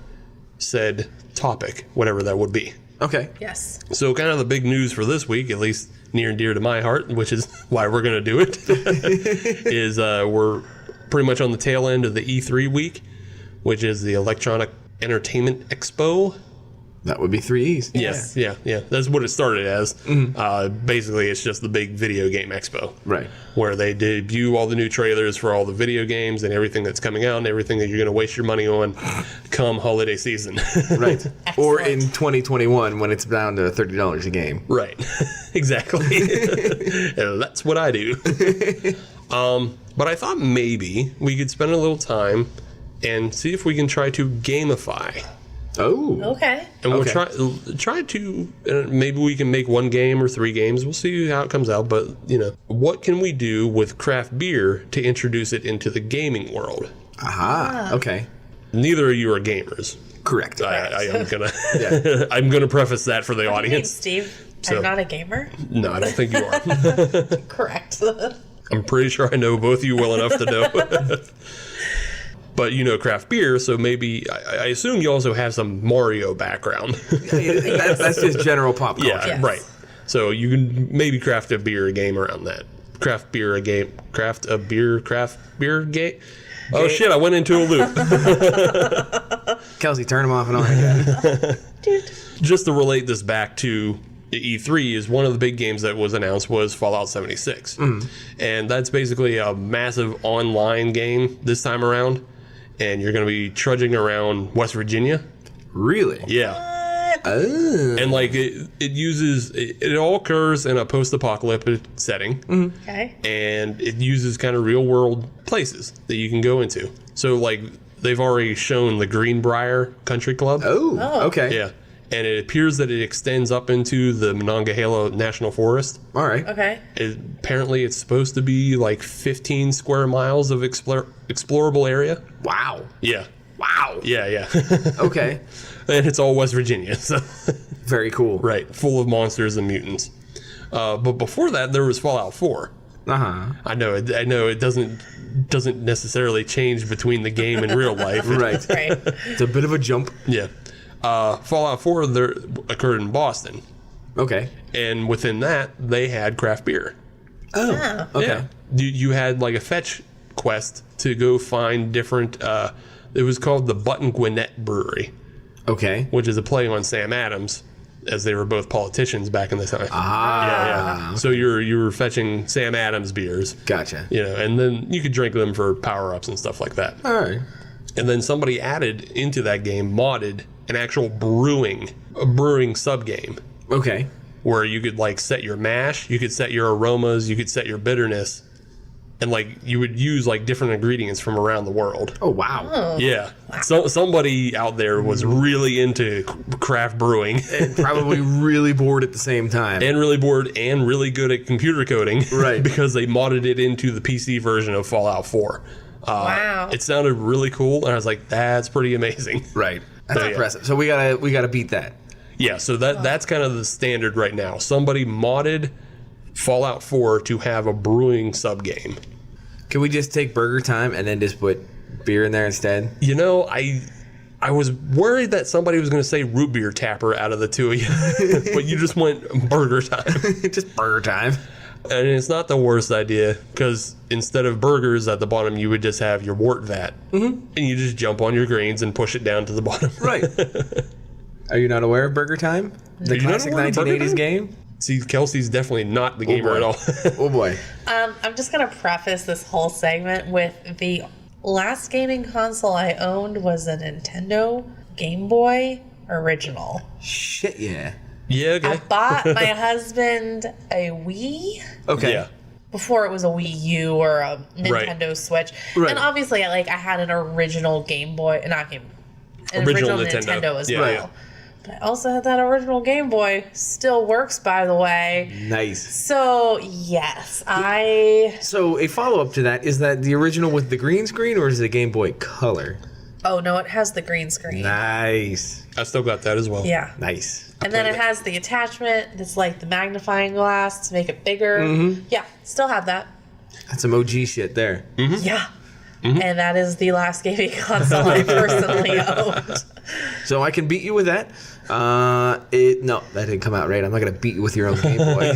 said topic, whatever that would be. Okay. Yes. So kind of the big news for this week, at least near and dear to my heart, which is why we're going to do it, is we're pretty much on the tail end of the E3 week, which is the Electronic Entertainment Expo. That would be 3 E's. Yes, yeah. That's what it started as. Basically, it's just the big video game expo. Right. Where they debut all the new trailers for all the video games and everything that's coming out and everything that you're going to waste your money on come holiday season. Right. Or in 2021 when it's down to $30 a game. Right. Exactly. That's what I do. But I thought maybe we could spend a little time and see if we can try to gamify. Oh. Okay. And we'll try to, maybe we can make 1 game or 3 games. We'll see how it comes out. But, what can we do with craft beer to introduce it into the gaming world? Aha. Okay. Neither of you are gamers. Correct. I am gonna, I'm gonna preface that for the What do you mean, audience. Steve? So- I'm not a gamer? No, I don't think you are. Correct. I'm pretty sure I know both of you well enough to know. But you know craft beer, so maybe I assume you also have some Mario background. That's just general pop culture. Yeah, Yes. right. So you can maybe craft a beer game around that. Craft beer game. Oh shit! I went into a loop. Kelsey, turn them off and on again. Just to relate this back to E3, is one of the big games that was announced was Fallout 76, and that's basically a massive online game this time around. And you're going to be trudging around West Virginia. Really? Yeah. Oh. And like it all occurs in a post-apocalyptic setting. Okay. And it uses kind of real world places that you can go into. So like they've already shown the Greenbrier Country Club. Oh. Okay. Yeah. And it appears that it extends up into the Monongahela National Forest. All right. Okay. Apparently it's supposed to be like 15 square miles of explorable area. Wow. Yeah. Wow. Yeah. Okay. And it's all West Virginia. So Very cool. right. Full of monsters and mutants. But before that, there was Fallout 4. Uh-huh. I know it doesn't necessarily change between the game and real life. Right. Right. It's a bit of a jump. Yeah. Fallout 4 there occurred in Boston, Okay. and within that they had craft beer. Oh. Okay. Yeah. You had like a fetch quest to go find different. It was called the Button Gwinnett Brewery, Okay. which is a play on Sam Adams, as they were both politicians back in the time. Ah. Yeah. So you were fetching Sam Adams beers, Gotcha. and then you could drink them for power ups and stuff like that. All right. And then somebody added into that game, modded an actual brewing sub game Okay. where you could like set your mash, you could set your aromas, you could set your bitterness, and like you would use like different ingredients from around the world. Oh, wow. Yeah. So somebody out there was really into craft brewing Probably really bored at the same time. and really bored and really good at computer coding. Right. Because they modded it into the PC version of Fallout 4. Wow. It sounded really cool, and I was like, that's pretty amazing. Right. That's Yeah. impressive. So we gotta beat that. Yeah, so that's kind of the standard right now. Somebody modded Fallout 4 to have a brewing sub game. Can we just take Burger Time and then just put beer in there instead? You know, I was worried that somebody was going to say root beer tapper out of the two of you, but you just went Burger Time. Just Burger Time. And it's not the worst idea, because instead of burgers at the bottom, you would just have your wort vat. And you just jump on your grains and push it down to the bottom. Right. Are you not aware of Burger Time? The You're not classic aware of Burger 1980s Time? game? See, Kelsey's definitely not the gamer boy. at all. Oh boy. I'm just going to preface this whole segment with the last gaming console I owned was a Nintendo Game Boy original. Shit, yeah. Yeah, I okay. bought my husband a Wii Okay. Yeah. before it was a Wii U or a Nintendo Switch. Right. And obviously, I had an original Game Boy, an Original original Nintendo. Nintendo as Yeah, well. yeah. But I also had that original Game Boy. Still works, by the way. Nice. So, yes, So a follow-up to that, is that the original with the green screen or is it a Game Boy Color? Oh, no, it has the green screen. Nice. I still got that as well. Yeah. Nice. And then it has the attachment that's like the magnifying glass to make it bigger. Yeah, still have that. That's some OG shit there. Yeah. And that is the last gaming console I personally owned. So I can beat you with that. No, that didn't come out right. I'm not going to beat you with your own Game Boy.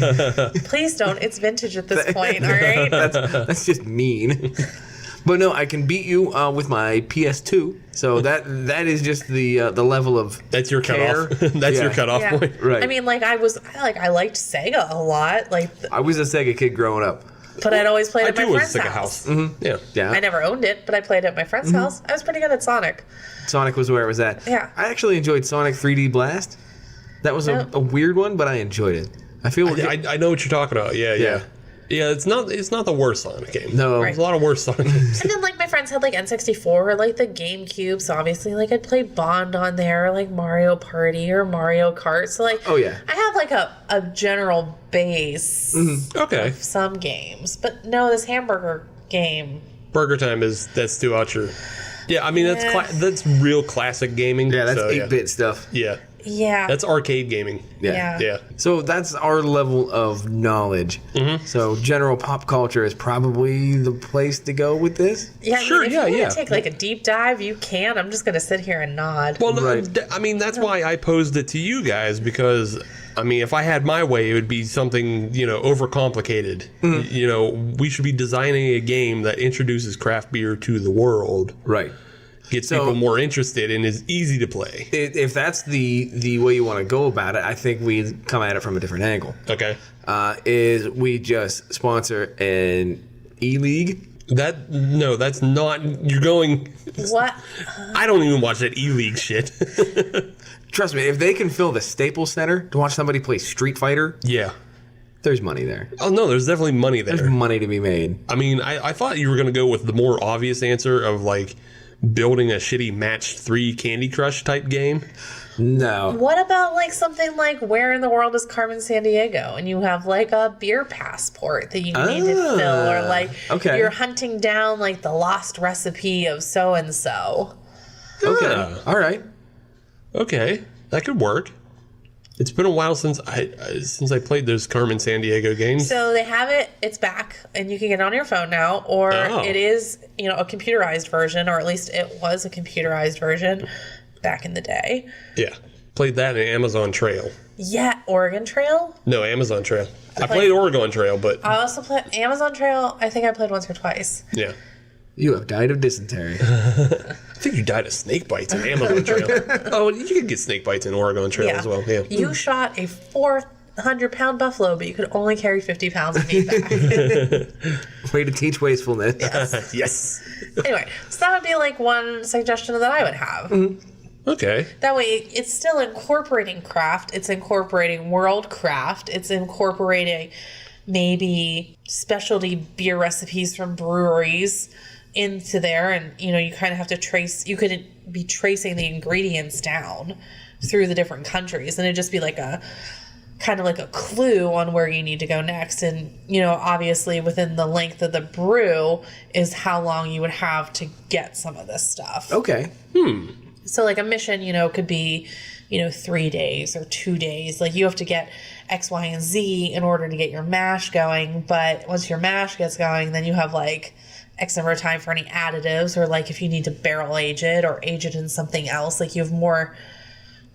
Please don't. It's vintage at this point, all right? That's just mean. But no, I can beat you with my PS2. So that is just the level of That's your care. cutoff. That's your cutoff Yeah. point. Right. I mean, like I liked Sega a lot. Like, I was a Sega kid growing up. but I'd always play I it at too my was friend's sick of house. house. Yeah. Yeah. I never owned it, but I played it at my friend's house. I was pretty good at Sonic. Sonic was where it was at. Yeah. I actually enjoyed Sonic 3D Blast. That was a weird one, but I enjoyed it. I feel I know what you're talking about. Yeah. It's not the worst Sonic game. No. There's a lot of worse Sonic games. And then, like, my friends had, like, N64 or, like, the GameCube. So, obviously, like, I'd play Bond on there, or, like, Mario Party or Mario Kart. So, like, Oh, yeah. I have, like, a general base Okay. of some games. But, no, this hamburger game. Burger Time that's too out your... Yeah, I mean, that's real classic gaming. Yeah, that's so, 8-bit stuff. Yeah. Yeah. That's arcade gaming. Yeah. Yeah. So that's our level of knowledge. So general pop culture is probably the place to go with this. Yeah, Sure, if you want yeah. to take, like, a deep dive, you can. I'm just going to sit here and nod. Well, no, Right. I mean, that's why I posed it to you guys, because, I mean, if I had my way, it would be something, overcomplicated. We should be designing a game that introduces craft beer to the world, Right. gets So- people more interested, and is easy to play. If that's the way you want to go about it, I think we come at it from a different angle. Okay. Is we just sponsor an e-league. That's not, you're going, What? I don't even watch that E-League shit. Trust me, if they can fill the Staples Center to watch somebody play Street Fighter, Yeah. there's money there. Oh, no, there's definitely money there. There's money to be made. I mean, I thought you were going to go with the more obvious answer of, like, building a shitty match 3 Candy Crush type game. No. What about, like, something like Where in the World is Carmen Sandiego? And you have, like, a beer passport that you need to fill. Or, like, okay. you're hunting down, like, the lost recipe of so-and-so. Okay. Ah. All right. Okay, that could work. It's been a while since I played those Carmen Sandiego games. So they have it, it's back, and you can get it on your phone now, or Oh. it is, a computerized version, or at least it was a computerized version back in the day. Yeah, played that in Amazon Trail. Yeah, Oregon Trail. No, Amazon Trail. I played Oregon Trail, but I also played Amazon Trail. I think I played once or twice. yeah. You have died of dysentery. I think you died of snake bites in Amazon Trail. Oh, you could get snake bites in Oregon Trail as well. Yeah. You shot a 400-pound buffalo, but you could only carry 50 pounds of meat back. Way to teach wastefulness. Yes. Anyway, so that would be like one suggestion that I would have. Okay. That way, it's still incorporating craft. It's incorporating world craft. It's incorporating maybe specialty beer recipes from breweries into there. And, you kind of have to trace, you could be tracing the ingredients down through the different countries. And it'd just be like a kind of like a clue on where you need to go next. And, obviously within the length of the brew is how long you would have to get some of this stuff. Okay. So, like, a mission, could be, 3 days or 2 days. Like, you have to get X, Y, and Z in order to get your mash going. But once your mash gets going, then you have, like, X number of time for any additives. Or, like, if you need to barrel age it or age it in something else. Like, you have more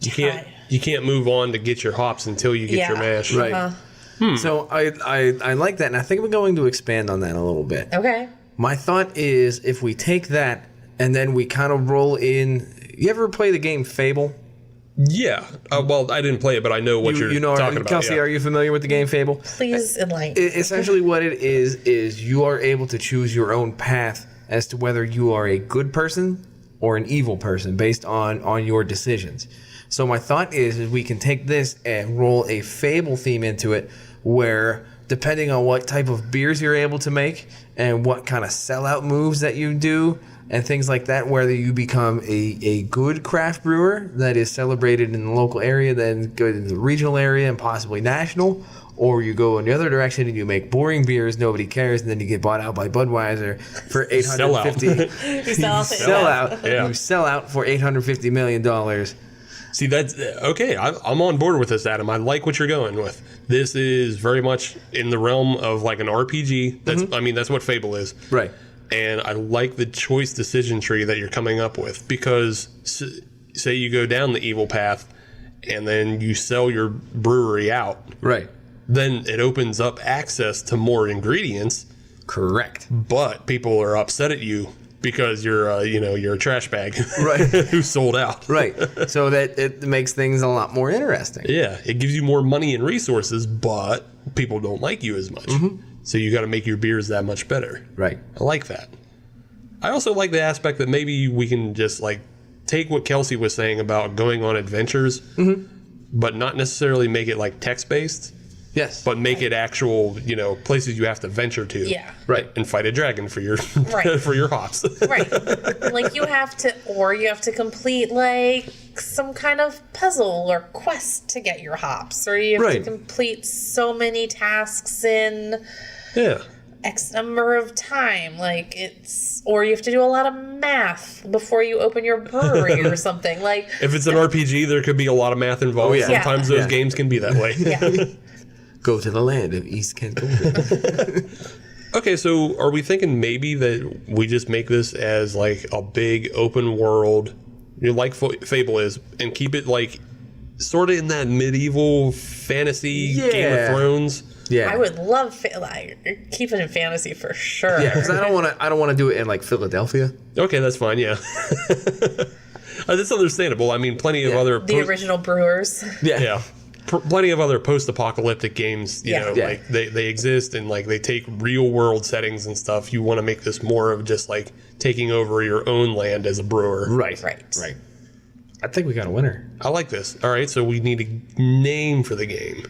time. You can't move on to get your hops until you get your mash. Right. So I like that, and I think we're going to expand on that a little bit. Okay. My thought is if we take that and then we kind of roll in. You ever play the game Fable? Yeah. Well, I didn't play it, but I know what you're talking about. Kelsey, yeah. are you familiar with the game Fable? Please enlighten. Essentially what it is you are able to choose your own path as to whether you are a good person or an evil person based on your decisions. So my thought is we can take this and roll a Fable theme into it where depending on what type of beers you're able to make and what kind of sellout moves that you do and things like that, whether you become a good craft brewer that is celebrated in the local area, then go into the regional area and possibly national, or you go in the other direction and you make boring beers, nobody cares, and then you get bought out by Budweiser for $850. You sell out for $850 million. See, that's okay. I'm on board with this, Adam. I like what you're going with. This is very much in the realm of like an RPG. That's what Fable is. Right. And I like the choice decision tree that you're coming up with because say you go down the evil path and then you sell your brewery out. Right. Then it opens up access to more ingredients, Correct. but people are upset at you because you're you're a trash bag, Right. who sold out. Right. So that it makes things a lot more interesting. Yeah, it gives you more money and resources, but people don't like you as much. So you got to make your beers that much better. Right. I like that. I also like the aspect that maybe we can just like take what Kelsey was saying about going on adventures, but not necessarily make it like text-based, Yes. but make it actual, places you have to venture to. Yeah. Right. And fight a dragon for your Right. for your hops. Right. Like you have to complete like some kind of puzzle or quest to get your hops, or you have Right. to complete so many tasks in Yeah. X number of time. Like or you have to do a lot of math before you open your brewery or something. Like If it's an RPG, there could be a lot of math involved. Oh, yeah. Sometimes those Yeah. games can be that way. yeah. Go to the land of East Kent. Okay, so are we thinking maybe that we just make this as like a big open world, like Fable is, and keep it like sort of in that medieval fantasy Game of Thrones? Yeah. I would love keep it in fantasy for sure. Yeah, because I don't want to do it in like Philadelphia. Okay, that's fine. Yeah, that's understandable. I mean, plenty of other The original brewers. yeah. Plenty of other post-apocalyptic games, you Yeah. know, Yeah. like they exist and like they take real world settings and stuff. You want to make this more of just like taking over your own land as a brewer. Right. Right. Right. I think we got a winner. I like this. All right, so we need a name for the game.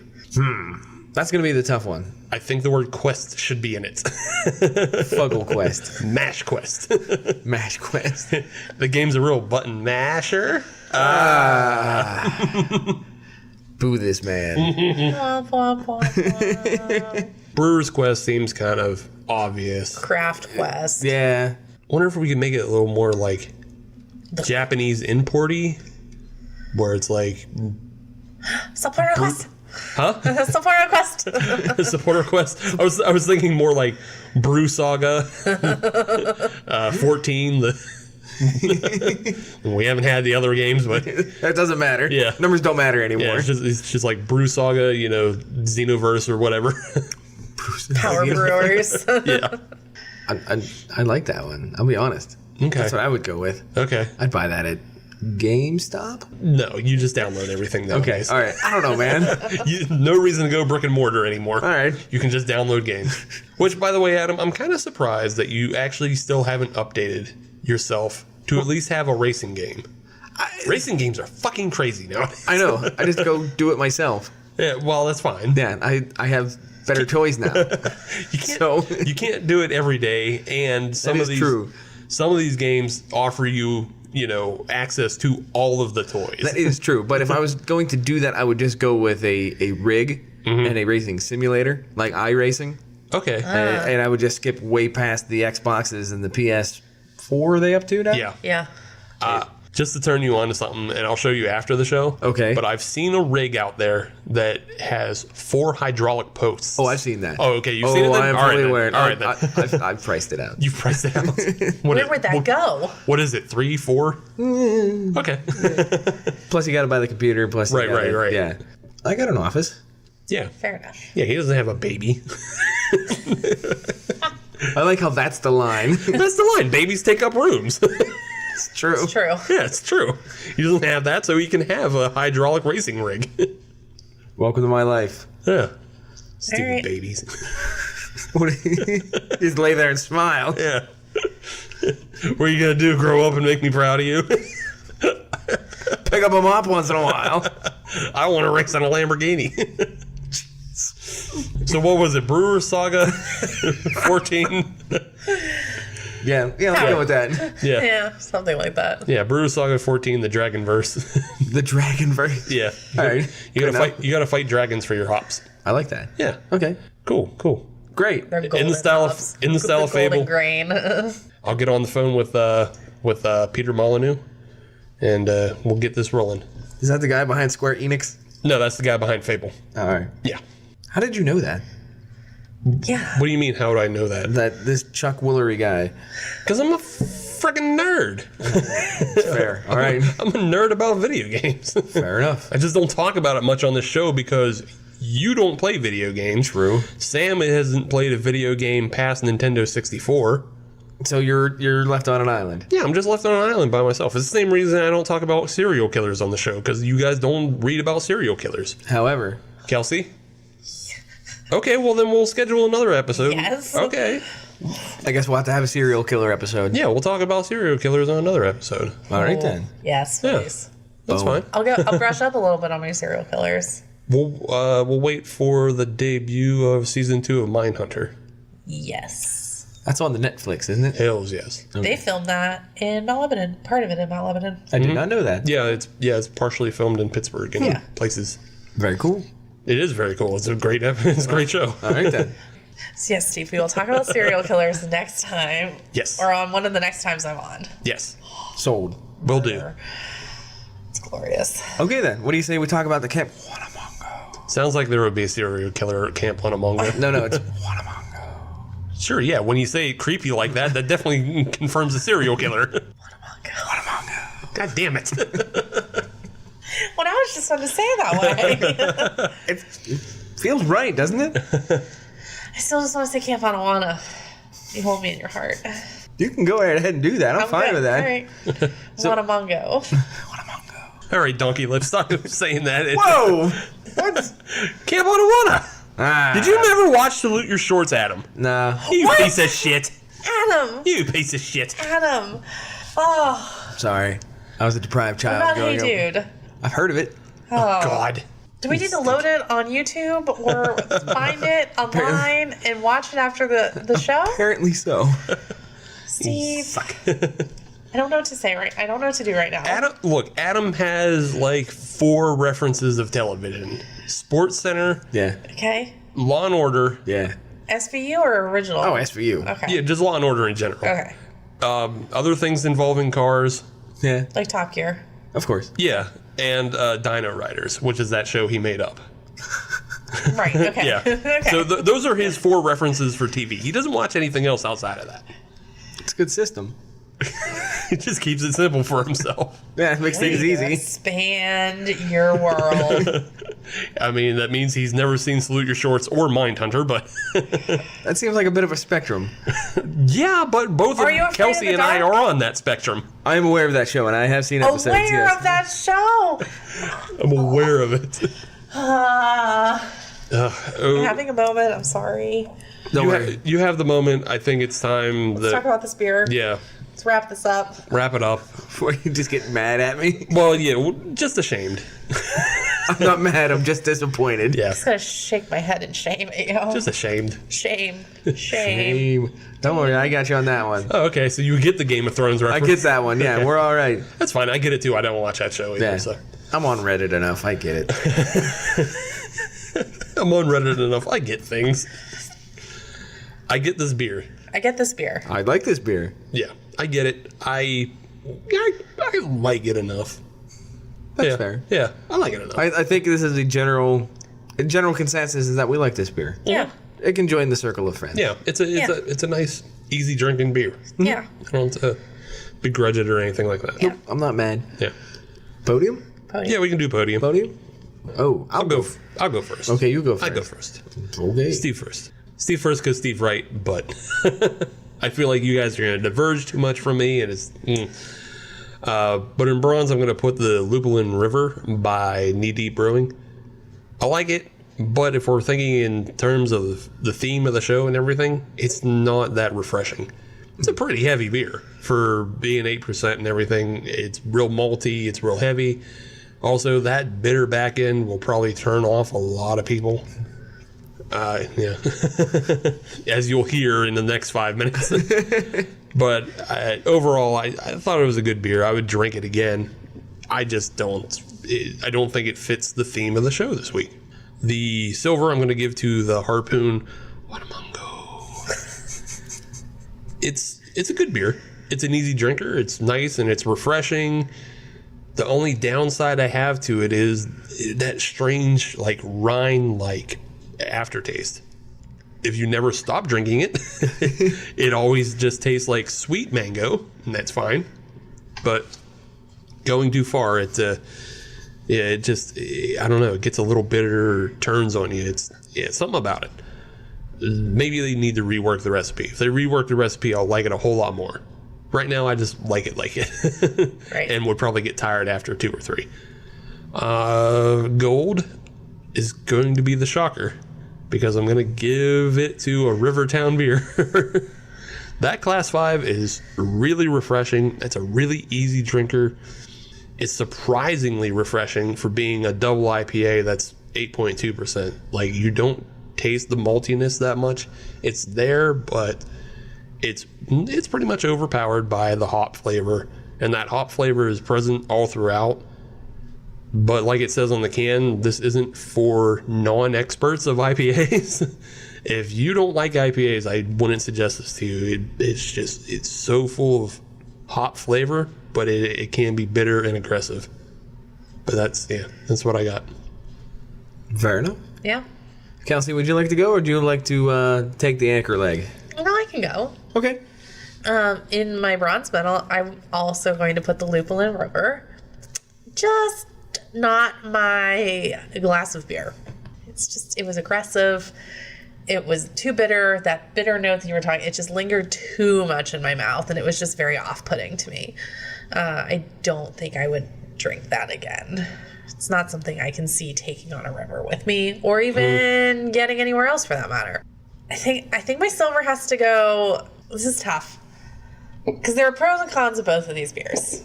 That's gonna be the tough one. I think the word quest should be in it. Fuggle Quest. Mash quest. Mash Quest. The game's a real button masher. Boo this man. Wah, wah, wah, wah. Brewer's Quest seems kind of obvious. Craft Quest. Yeah. Wonder if we could make it a little more like Japanese importy, where it's like Supporter Quest. Huh? Supporter Quest. Supporter quest. I was thinking more like Brew Saga 14. We haven't had the other games, but That doesn't matter. Yeah. Numbers don't matter anymore. yeah, it's just like Brew Saga, Xenoverse or whatever. Power Brewers. Yeah. I like that one. I'll be honest. Okay. That's what I would go with. Okay. I'd buy that at GameStop. No, you just download everything Okay. nowadays. All right. I don't know, man. No reason to go brick and mortar anymore. All right. You can just download games. Which, by the way, Adam, I'm kind of surprised that you actually still haven't updated yourself to at least have a racing game. Racing games are fucking crazy nowadays. I know. I just go do it myself. Yeah, well, that's fine. Yeah. I have better toys now. You can't do it every day, and some That of is these true. some of these games offer you access to all of the toys. That is true. But if I was going to do that, I would just go with a rig and a racing simulator, like iRacing. Okay. And I would just skip way past the Xboxes and the PS4. Are they up to now? Yeah. Yeah. Just to turn you on to something, and I'll show you after the show. Okay. But I've seen a rig out there that has 4 hydraulic posts. Oh, I've seen that. Oh, okay. You've seen it then? I'm All right fully then. aware. All right then. I've priced it out. You've priced it out. Where would that go? What is it? 3, 4? Okay. Plus, you got to buy the computer. Plus, you Right, gotta- right. Yeah. I got an office. Yeah. Fair enough. Yeah, he doesn't have a baby. I like how that's the line. That's the line. Babies take up rooms. It's true. It's true. Yeah, it's true. He doesn't have that, so he can have a hydraulic racing rig. Welcome to my life. Yeah. Stupid right. babies. Just lay there and smile. Yeah. What are you going to do? Grow up and make me proud of you? Pick up a mop once in a while. I want to race on a Lamborghini. So what was it? Brewer Saga 14? Yeah, let's go with that. Yeah. Yeah, something like that. Yeah, Brewer Saga 14, the Dragonverse. The Dragonverse. Yeah. All right. You gotta fight dragons for your hops. I like that. Yeah. Okay. Cool. Great. They're In the golden style hops. of The Fable. golden grain. I'll get on the phone with Peter Molyneux, and we'll get this rolling. Is that the guy behind Square Enix? No, that's the guy behind Fable. All right. Yeah. How did you know that? Yeah. What do you mean, how would I know that? That this Chuck Woolery guy. Because I'm a freaking nerd. Fair. All right. I'm a nerd about video games. Fair enough. I just don't talk about it much on this show because You don't play video games. True. Sam hasn't played a video game past Nintendo 64. So you're left on an island. Yeah, I'm just left on an island by myself. It's the same reason I don't talk about serial killers on the show, because you guys don't read about serial killers. However, Kelsey? Okay, well then we'll schedule another episode. Yes. Okay. I guess we'll have to have a serial killer episode. Yeah, we'll talk about serial killers on another episode. All right then. Yes, Yeah. please. That's Boom. fine. I'll brush up a little bit on my serial killers. We'll wait for the debut of season 2 of Mindhunter. Yes. That's on the Netflix, isn't it? Hells yes. They filmed that in Mount Lebanon. Part of it in Mount Lebanon. I did not know that. Yeah, it's partially filmed in Pittsburgh and Yeah. places. Very cool. It is very cool. It's a great it's a great show. All right then. So yes, Steve, we will talk about serial killers next time. Yes. Or on one of the next times I'm on. Yes. Sold. Will do. It's glorious. Okay then. What do you say we talk about the Camp Wannamango? Sounds like there would be a serial killer at Camp Wannamango. No, it's Wannamango. Sure, yeah. When you say it creepy like that, that definitely confirms a serial killer. Wannamango. God damn it. Well, now it's just fun to say it that way. It feels right, doesn't it? I still just want to say Camp Anawana. You hold me in your heart. You can go ahead and do that. I'm fine good. with that. All right. Wannamango. Wannamango. All right, Donkey Lips, stop saying that. Whoa! What? Camp Wannawanna. Ah, Did you never watch Salute Your Shorts, Adam? Nah. You What? piece of shit. Adam. You piece of shit. Adam. Oh, Sorry. I was a deprived what child. about growing Hey up. Dude? I've heard of it. Oh. God. Do we need to load it on YouTube or find it online and watch it after the show? Apparently so. Steve, Suck. I don't know what to say I don't know what to do right now. Adam has like 4 references of television. Sports Center, Yeah. Okay. Law and Order. Yeah. SVU or original? Oh, as for you. Okay. Yeah, just Law and Order in general. Okay. Other things involving cars. Yeah. Like Top Gear. Of course. Yeah, and Dino Riders, which is that show he made up. Right. Okay. Yeah. Okay. So those are his 4 references for TV. He doesn't watch anything else outside of that. It's a good system. He just keeps it simple for himself. Yeah, it makes things easy. Expand your world. I mean, that means he's never seen Salute Your Shorts or Mindhunter, but That seems like a bit of a spectrum. yeah, but both Are you of afraid Kelsey of the and I dark? are on that spectrum. I am aware of that show, and I have seen episodes. Aware yes. of that show. I'm aware of it. I'm having a moment. I'm sorry. Don't worry. You have the moment. I think it's time Let's talk about this beer. yeah, Let's wrap this up. wrap it up. Before you just get mad at me. Well, yeah, just ashamed. I'm not mad. I'm just disappointed. Yeah, I'm just gonna shake my head in shame at you. just ashamed. Shame. Shame. Shame. Don't worry. I got you on that one. Oh, okay, so you get the Game of Thrones I reference. get that one. Yeah, Okay. we're all right. That's fine. I get it too. I don't watch that show either. Yeah. So I'm on Reddit enough. I get it. I'm on Reddit enough. I get things. I get this beer. I get this beer. I like this beer. Yeah, I get it. I like it enough. That's yeah. fair. Yeah, I like it enough. I think this is a general consensus is that we like this beer. Yeah. It can join the circle of friends. yeah, it's a nice, easy drinking beer. Yeah. I don't begrudge it or anything like that. Yeah. I'm not mad. Yeah. Podium? Yeah, we can do podium. Podium? Oh, I'll go first. Okay, you go first. I go first. Okay. Steve first. Steve first because Steve right, but I feel like you guys are going to diverge too much from me, and it's. But in bronze, I'm going to put the Lupulin River by Knee Deep Brewing. I like it, but if we're thinking in terms of the theme of the show and everything, it's not that refreshing. It's a pretty heavy beer for being 8% and everything. It's real malty. It's real heavy. Also, that bitter back end will probably turn off a lot of people. Yeah, as you'll hear in the next 5 minutes. But overall, I thought it was a good beer. I would drink it again. I just don't. I don't think it fits the theme of the show this week. The silver I'm going to give to the Harpoon Wannamango. It's a good beer. It's an easy drinker. It's nice and it's refreshing. The only downside I have to it is that strange, like rind-like aftertaste. If you never stop drinking it, it always just tastes like sweet mango, and that's fine. But going too far, it Yeah, it just, I don't know, it gets a little bitter, turns on you. It's something about it. Maybe they need to rework the recipe. If they rework the recipe, I'll like it a whole lot more. Right now, I just like it. Right. And would probably get tired after 2 or 3. Gold is going to be the shocker, because I'm going to give it to a Rivertowne beer. That Class 5 is really refreshing. It's a really easy drinker. It's surprisingly refreshing for being a double IPA that's 8.2%. Like, you don't taste the maltiness that much. It's there, but it's pretty much overpowered by the hop flavor, and that hop flavor is present all throughout. But like it says on the can, this isn't for non-experts of IPAs. If you don't like IPAs, I wouldn't suggest this to you. It's so full of hop flavor, but it can be bitter and aggressive. But that's what I got. Fair enough. Yeah. Kelsey, would you like to go, or would you like to take the anchor leg? No, I can go. Okay. In my bronze medal, I'm also going to put the Lupulin River. Just not my glass of beer. It was aggressive. It was too bitter. That bitter note that you were talking, it just lingered too much in my mouth, and it was just very off-putting to me. I don't think I would drink that again. It's not something I can see taking on a river with me, or even getting anywhere else for that matter. I think my silver has to go. This is tough, because there are pros and cons of both of these beers.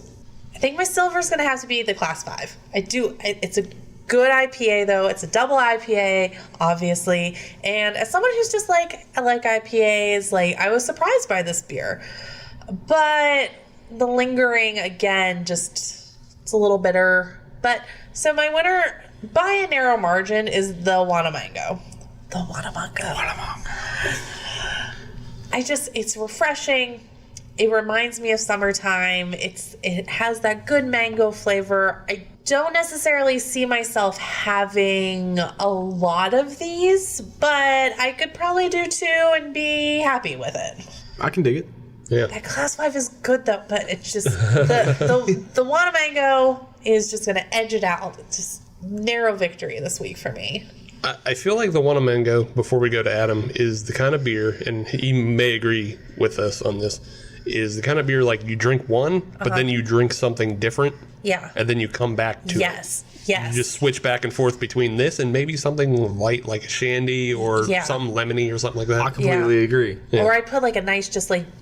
I think my silver is going to have to be the Class 5. It's a good IPA, though. It's a double IPA, obviously. And as someone who's just I like IPAs, I was surprised by this beer. But the lingering, again, it's a little bitter. But, so my winner, by a narrow margin, is the Wannamango. The Wannamango. It's refreshing. It reminds me of summertime. It has that good mango flavor. I don't necessarily see myself having a lot of these, but I could probably do 2 and be happy with it. I can dig it. Yeah. That Class 5 is good though, but it's just the Wannamango is just going to edge it out. It's just narrow victory this week for me. I feel like the Wannamango, before we go to Adam, is the kind of beer, and he may agree with us on this, is the kind of beer you drink one, but then you drink something different. Yeah. And then you come back to it. Yes. You just switch back and forth between this and maybe something light like a shandy or something lemony or something like that. I completely agree. Yeah. Or I put a nice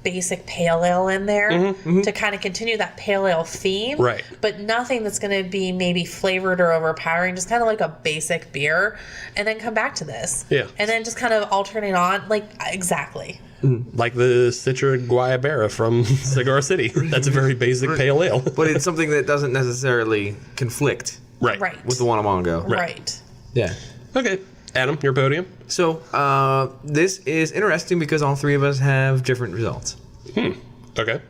basic pale ale in there to kind of continue that pale ale theme. Right. But nothing that's going to be maybe flavored or overpowering, just kind of like a basic beer, and then come back to this. Yeah. And then just kind of alternate on, exactly. Like the Citra Guayabera from Cigar City. That's a very basic pale ale. But it's something that doesn't necessarily conflict Right. Right. with the Wannamango. Right. Yeah. Okay. Adam, your podium. So, this is interesting because all 3 of us have different results. Okay.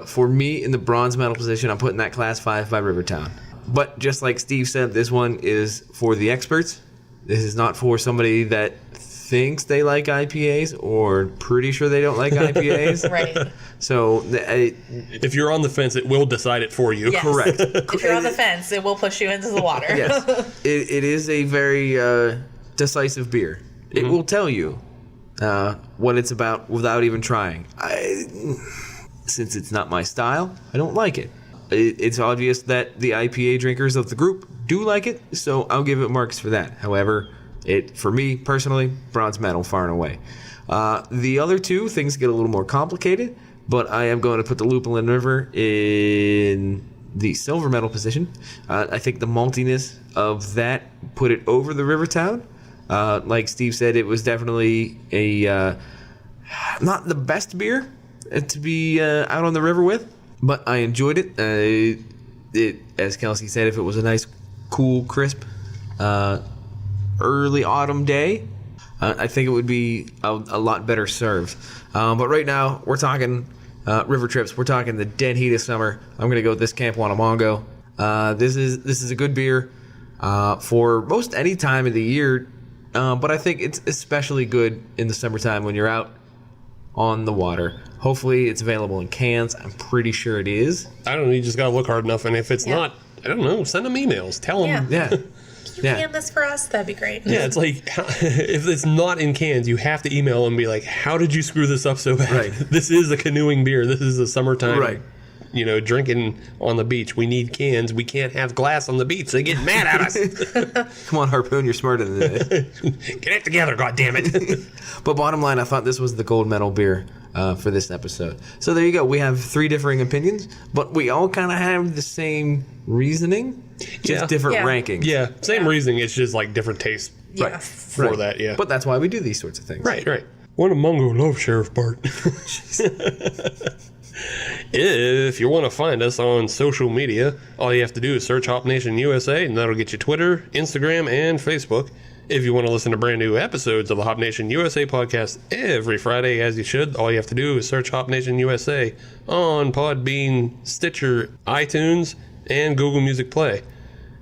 For me, in the bronze medal position, I'm putting that Class 5 by Rivertowne. But just like Steve said, this one is for the experts. This is not for somebody that thinks they like IPAs or pretty sure they don't like IPAs. Right. So, If you're on the fence, it will decide it for you. Yes. correct. If you're on the fence, it will push you into the water. Yes. It is a very decisive beer. It will tell you what it's about without even trying. Since it's not my style, I don't like it. It's obvious that the IPA drinkers of the group do like it, so I'll give it marks for that. However, for me personally, bronze medal far and away. The other 2, things get a little more complicated, but I am going to put the Lupulin River in the silver medal position. I think the maltiness of that put it over the Rivertowne. Like Steve said, it was definitely not the best beer to be out on the river with, but I enjoyed it. As Kelsey said, if it was a nice, cool, crisp, early autumn day, I think it would be a lot better served. But right now, we're talking river trips. We're talking the dead heat of summer. I'm going to go with this Camp Wannamango. This is a good beer for most any time of the year, but I think it's especially good in the summertime when you're out on the water. Hopefully, it's available in cans. I'm pretty sure it is. I don't know. You just got to look hard enough. And if it's not I don't know, send them emails. Tell them. Yeah. Yeah. Can you can this for us? That'd be great. Yeah, it's like, if it's not in cans, you have to email them and be like, how did you screw this up so bad? Right. This is a canoeing beer. This is a summertime, Right. Drinking on the beach. We need cans. We can't have glass on the beach. They get mad at us. Come on, Harpoon, you're smarter than this. Get it together, goddammit. But bottom line, I thought this was the gold medal beer for this episode. So there you go. We have 3 differing opinions, but we all kind of have the same reasoning, just Yeah. different Yeah. rankings. Yeah, same reasoning. It's just like different tastes Yeah. for that, yeah. But that's why we do these sorts of things. Right. Wannamango love Sheriff Bart. If you want to find us on social media, all you have to do is search Hop Nation USA, and that'll get you Twitter, Instagram, and Facebook. If you want to listen to brand new episodes of the Hop Nation USA podcast every Friday, as you should, all you have to do is search Hop Nation USA on Podbean, Stitcher, iTunes, and Google Music Play.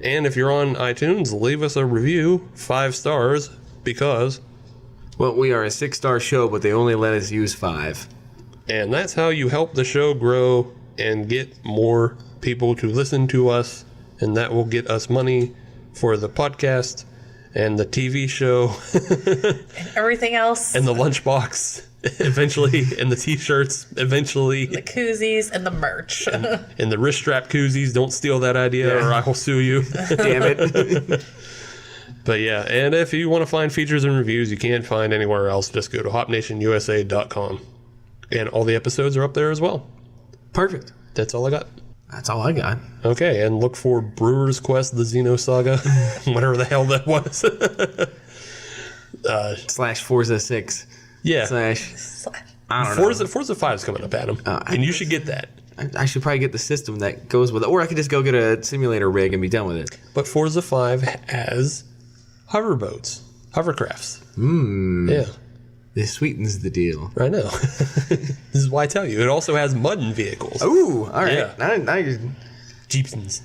And if you're on iTunes, leave us a review, 5 stars, because... Well, we are a 6-star show, but they only let us use 5. And that's how you help the show grow and get more people to listen to us. And that will get us money for the podcast and the TV show And everything else. and the lunchbox eventually, and the t-shirts eventually, the koozies and the merch. and the wrist strap koozies. Don't steal that idea or I will sue you. Damn it. But yeah, and if you want to find features and reviews you can't find anywhere else, just go to hopnationusa.com. And all the episodes are up there as well. Perfect. That's all I got. That's all I got. Okay, and look for Brewer's Quest, the Xeno Saga, whatever the hell that was. / Forza 6. Yeah. / I don't know. Forza 5 is coming up, Adam. And you should get that. I should probably get the system that goes with it. Or I could just go get a simulator rig and be done with it. But Forza 5 has hoverboats, hovercrafts. Yeah, This sweetens the deal. I know. This is why I tell you. It also has mudden vehicles. Ooh, all right. Yeah. Now you're... Jeepsons.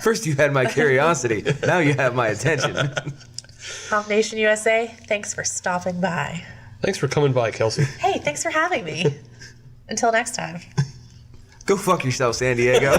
First you had my curiosity. Now you have my attention. Hop Nation USA, thanks for stopping by. Thanks for coming by, Kelsey. Hey, thanks for having me. Until next time. Go fuck yourself, San Diego.